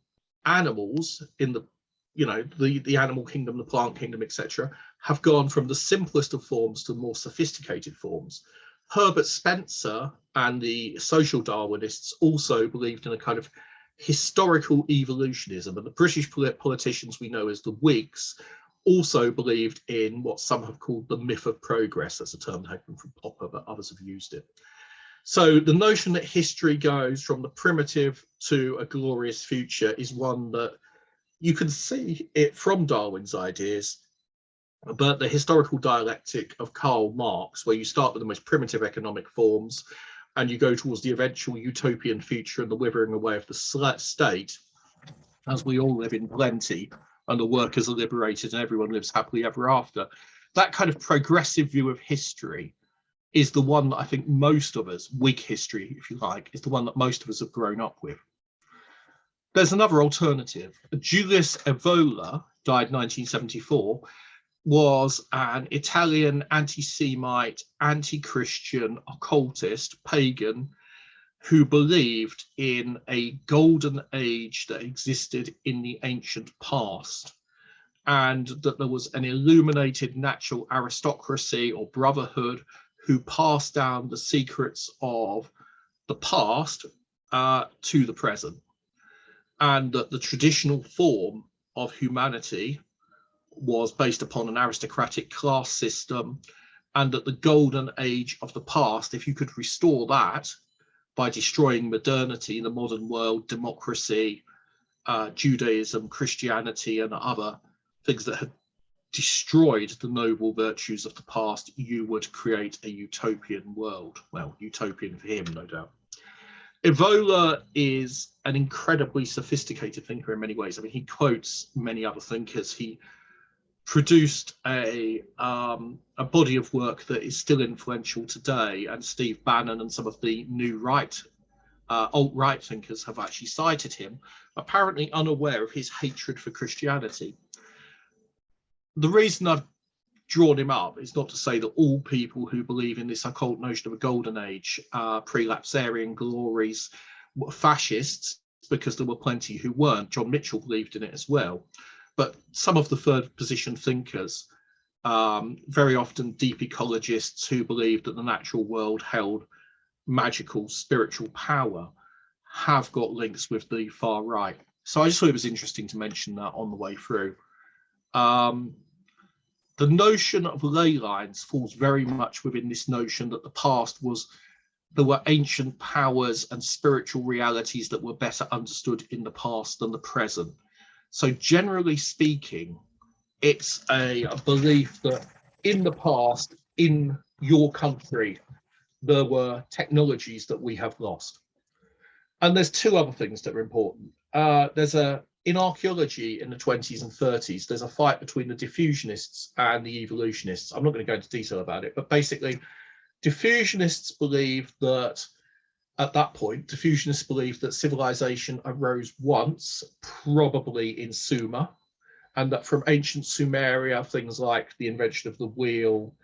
animals in the animal kingdom, the plant kingdom, etc., have gone from the simplest of forms to more sophisticated forms. Herbert Spencer and the social Darwinists also believed in a kind of historical evolutionism, and the British politicians we know as the Whigs also believed in what some have called the myth of progress. That's a term taken from Popper, but others have used it. So the notion that history goes from the primitive to a glorious future is one that you can see it from Darwin's ideas, but the historical dialectic of Karl Marx, where you start with the most primitive economic forms and you go towards the eventual utopian future and the withering away of the state, as we all live in plenty and the workers are liberated and everyone lives happily ever after, that kind of progressive view of history is the one that I think most of us, Whig history, if you like, is the one that most of us have grown up with. There's another alternative. Julius Evola, died 1974, was an Italian anti-Semite, anti-Christian, occultist, pagan, who believed in a golden age that existed in the ancient past, and that there was an illuminated natural aristocracy or brotherhood who passed down the secrets of the past to the present, and that the traditional form of humanity was based upon an aristocratic class system, and that the golden age of the past, if you could restore that by destroying modernity, the modern world, democracy, Judaism, Christianity, and other things that had destroyed the noble virtues of the past, you would create a utopian world. Well, utopian for him, no doubt. Evola is an incredibly sophisticated thinker in many ways. I mean, he quotes many other thinkers. He produced a body of work that is still influential today, and Steve Bannon and some of the new right, alt-right thinkers have actually cited him, apparently unaware of his hatred for Christianity. The reason I've drawn him up is not to say that all people who believe in this occult notion of a golden age, prelapsarian glories, were fascists, because there were plenty who weren't. John Mitchell believed in it as well. But some of the third position thinkers, very often deep ecologists who believed that the natural world held magical spiritual power, have got links with the far right. So I just thought it was interesting to mention that on the way through. The notion of ley lines falls very much within this notion that the past was, there were ancient powers and spiritual realities that were better understood in the past than the present. So generally speaking, it's a belief that in the past, in your country, there were technologies that we have lost. And there's two other things that are important. In archaeology in the 20s and 30s, there's a fight between the diffusionists and the evolutionists. I'm not going to go into detail about it, but basically, diffusionists believe that, at that point, diffusionists believed that civilization arose once, probably in Sumer, and that from ancient Sumeria, things like the invention of the wheel,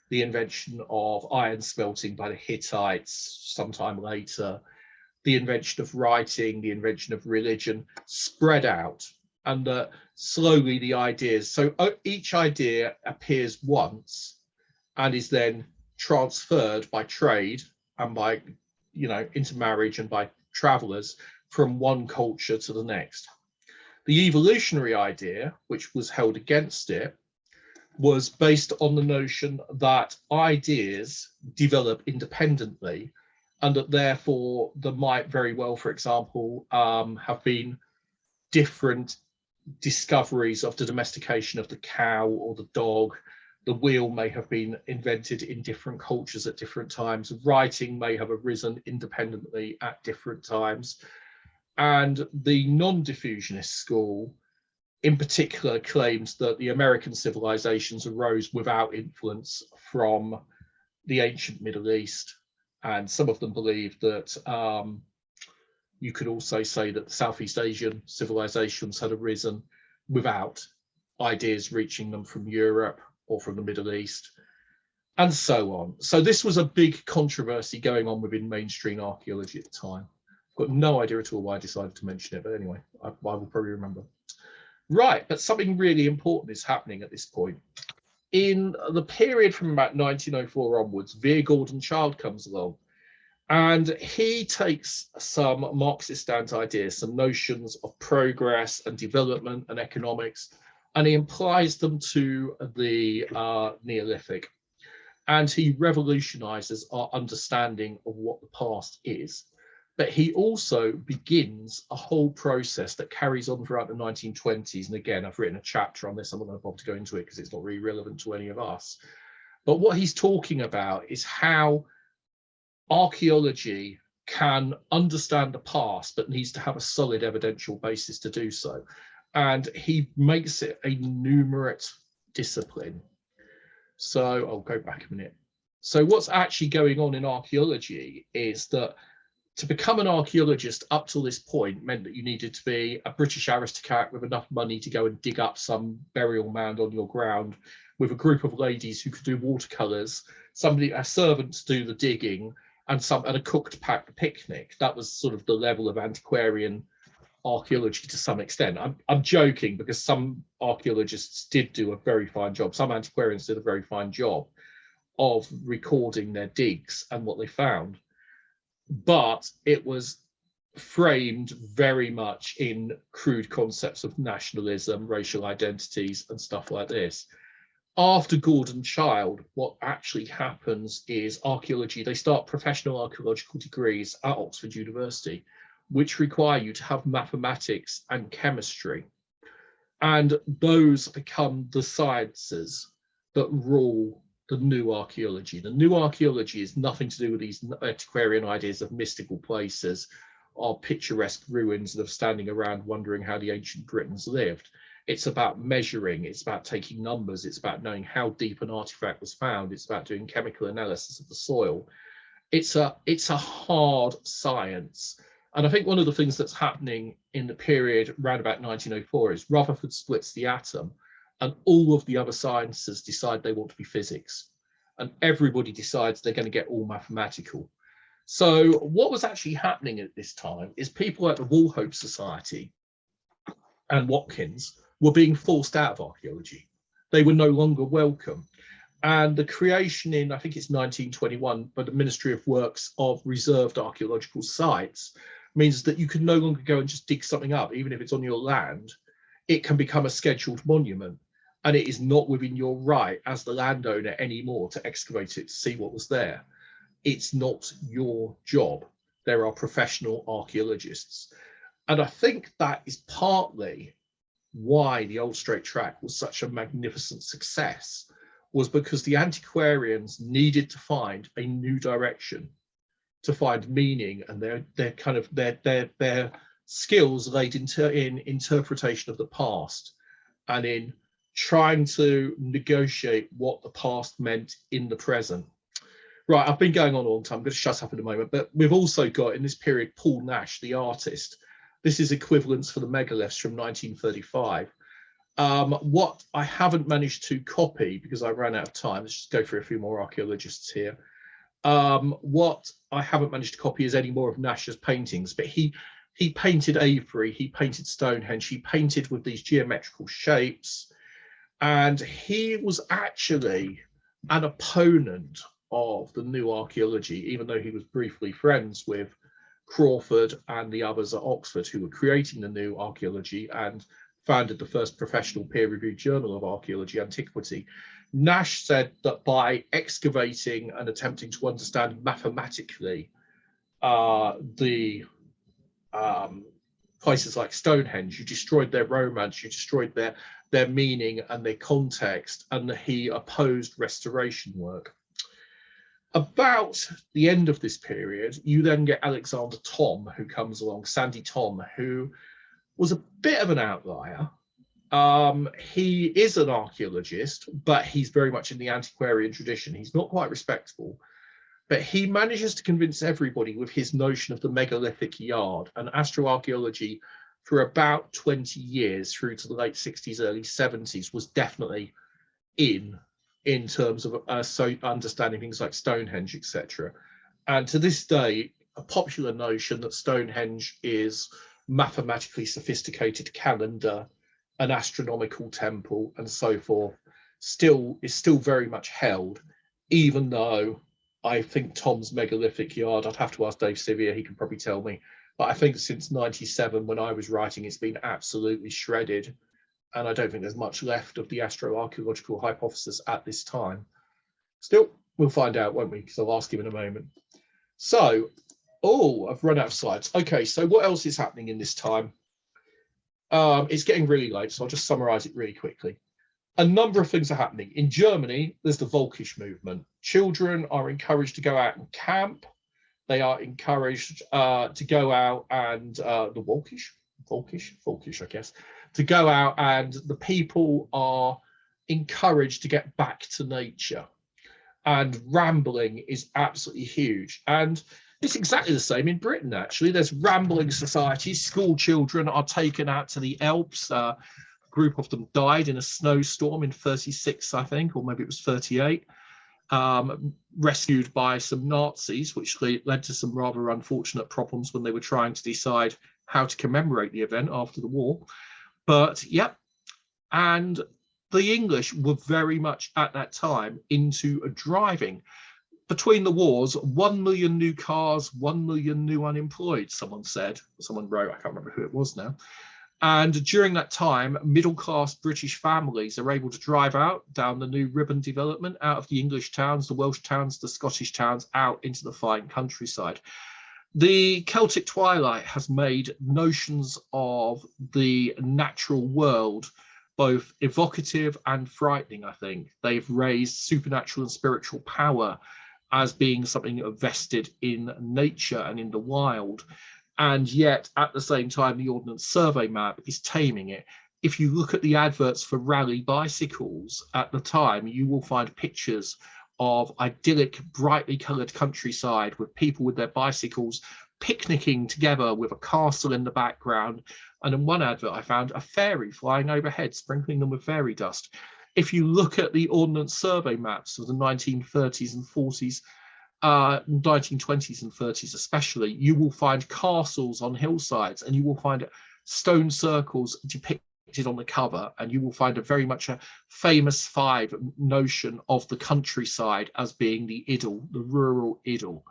the invention of iron smelting by the Hittites sometime later, the invention of writing, the invention of religion, spread out, and slowly the ideas, so each idea appears once and is then transferred by trade and by, intermarriage and by travelers from one culture to the next. The evolutionary idea, which was held against it, was based on the notion that ideas develop independently, and that therefore there might very well, for example, have been different discoveries of the domestication of the cow or the dog. The wheel may have been invented in different cultures at different times. Writing may have arisen independently at different times. And the non-diffusionist school, in particular, claims that the American civilizations arose without influence from the ancient Middle East. And some of them believe that you could also say that the Southeast Asian civilizations had arisen without ideas reaching them from Europe or from the Middle East, and so on. So this was a big controversy going on within mainstream archaeology at the time. I've got no idea at all why I decided to mention it, but anyway, I will probably remember. Right, but something really important is happening at this point. In the period from about 1904 onwards, Vere Gordon Child comes along, and he takes some Marxist ideas, some notions of progress and development and economics, and he applies them to the Neolithic. And he revolutionizes our understanding of what the past is. But he also begins a whole process that carries on throughout the 1920s. And again, I've written a chapter on this. I'm not going to bother to go into it because it's not really relevant to any of us. But what he's talking about is how archaeology can understand the past, but needs to have a solid evidential basis to do so. And he makes it a numerate discipline. So I'll go back a minute. So what's actually going on in archaeology is that to become an archaeologist up till this point meant that you needed to be a British aristocrat with enough money to go and dig up some burial mound on your ground, with a group of ladies who could do watercolors, a servant to do the digging, and a cook to pack the picnic. That was sort of the level of antiquarian archaeology to some extent. I'm joking, because some archaeologists did do a very fine job. Some antiquarians did a very fine job of recording their digs and what they found. But it was framed very much in crude concepts of nationalism, racial identities, and stuff like this. After Gordon Child, what actually happens is archaeology, they start professional archaeological degrees at Oxford University, which require you to have mathematics and chemistry. And those become the sciences that rule the new archaeology. The new archaeology is nothing to do with these antiquarian ideas of mystical places or picturesque ruins of standing around wondering how the ancient Britons lived. It's about measuring, it's about taking numbers, it's about knowing how deep an artifact was found, it's about doing chemical analysis of the soil. It's a hard science. And I think one of the things that's happening in the period around about 1904 is Rutherford splits the atom and all of the other sciences decide they want to be physics. And everybody decides they're going to get all mathematical. So what was actually happening at this time is people at the Wallhope Society and Watkins were being forced out of archaeology. They were no longer welcome. And the creation in, I think it's 1921, by the Ministry of Works of reserved archaeological sites means that you can no longer go and just dig something up, even if it's on your land. It can become a scheduled monument, and it is not within your right as the landowner anymore to excavate it to see what was there. It's not your job. There are professional archaeologists. And I think that is partly why the Old Straight Track was such a magnificent success, was because the antiquarians needed to find a new direction, to find meaning, and their skills laid in interpretation of the past and in trying to negotiate what the past meant in the present. Right, I've been going on a long time. I'm going to shut up in a moment, but we've also got in this period Paul Nash, the artist. This is equivalence for the megaliths from 1935. What I haven't managed to copy because I ran out of time, let's just go through a few more archaeologists here. What I haven't managed to copy is any more of Nash's paintings, but he painted Avebury, he painted Stonehenge, he painted with these geometrical shapes, and he was actually an opponent of the new archaeology, even though he was briefly friends with Crawford and the others at Oxford who were creating the new archaeology and founded the first professional peer-reviewed journal of archaeology, Antiquity. Nash said that by excavating and attempting to understand mathematically the places like Stonehenge, you destroyed their romance, you destroyed their meaning and their context, and he opposed restoration work. About the end of this period, you then get Alexander Thom, who comes along, Sandy Thom, who was a bit of an outlier. He is an archaeologist, but he's very much in the antiquarian tradition. He's not quite respectable, but he manages to convince everybody with his notion of the megalithic yard and astroarchaeology for about 20 years through to the late 60s, early 70s was definitely in terms of so understanding things like Stonehenge, etc. And to this day, a popular notion that Stonehenge is mathematically sophisticated calendar, an astronomical temple, and so forth, is still very much held, even though I think Tom's megalithic yard, I'd have to ask Dave Sevier, he can probably tell me, but I think since 97, when I was writing, it's been absolutely shredded. And I don't think there's much left of the astroarchaeological hypothesis at this time. Still, we'll find out, won't we? Because I'll ask him in a moment. So, I've run out of slides. Okay, so what else is happening in this time? It's getting really late, so I'll just summarize it really quickly. A number of things are happening. In Germany, there's the Volkisch movement. Children are encouraged to go out and camp. They are encouraged to go out and the Volkisch, I guess, to go out, and the people are encouraged to get back to nature. And rambling is absolutely huge. And it's exactly the same in Britain, actually. There's rambling societies. School children are taken out to the Alps. A group of them died in a snowstorm in 36, I think, or maybe it was 38. Rescued by some Nazis, which led to some rather unfortunate problems when they were trying to decide how to commemorate the event after the war. But yep, and the English were very much at that time into driving. Between the wars, 1 million new cars, 1 million new unemployed, someone wrote, I can't remember who it was now. And during that time, middle-class British families are able to drive out down the new Ribbon development, out of the English towns, the Welsh towns, the Scottish towns, out into the fine countryside. The Celtic twilight has made notions of the natural world both evocative and frightening, I think. They've raised supernatural and spiritual power as being something vested in nature and in the wild. And yet, at the same time, the Ordnance Survey map is taming it. If you look at the adverts for rally bicycles at the time, you will find pictures of idyllic, brightly coloured countryside with people with their bicycles picnicking together with a castle in the background. And in one advert I found a fairy flying overhead, sprinkling them with fairy dust. If you look at the Ordnance Survey maps of the 1930s and 40s, 1920s and 30s especially, you will find castles on hillsides, and you will find stone circles depicted on the cover, and you will find a very much a famous five notion of the countryside as being the idyll, the rural idyll.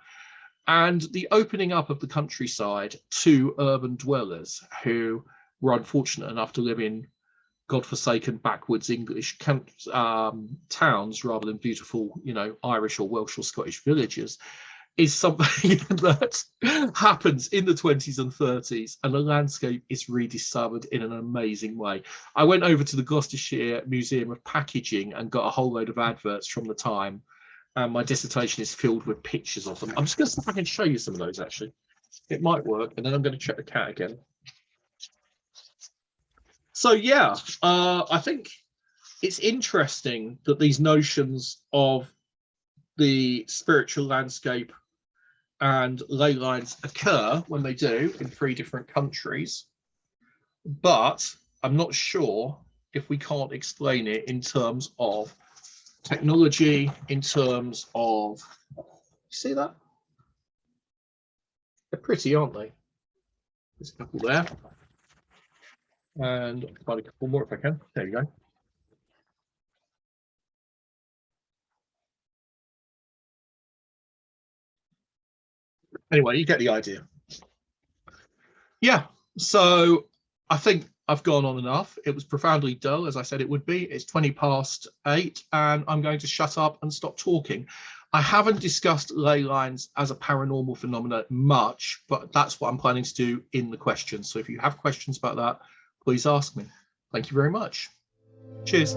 And the opening up of the countryside to urban dwellers who were unfortunate enough to live in godforsaken backwoods English towns rather than beautiful, you know, Irish or Welsh or Scottish villages, is something that happens in the 20s and 30s, and the landscape is rediscovered in an amazing way. I went over to the Gloucestershire Museum of Packaging and got a whole load of adverts from the time. And my dissertation is filled with pictures of them. I'm just going to see if I can show you some of those, actually. It might work, and then I'm going to check the cat again. So, yeah, I think it's interesting that these notions of the spiritual landscape and ley lines occur when they do in 3 different countries. But I'm not sure if we can't explain it in terms of technology, in terms of, you see that? They're pretty, aren't they? There's a couple there. And I'll find a couple more if I can. There you go. Anyway, you get the idea. Yeah, so I think I've gone on enough. It was profoundly dull, as I said it would be. It's 8:20, and I'm going to shut up and stop talking. I haven't discussed ley lines as a paranormal phenomenon much, but that's what I'm planning to do in the questions. So if you have questions about that, please ask me. Thank you very much. Cheers.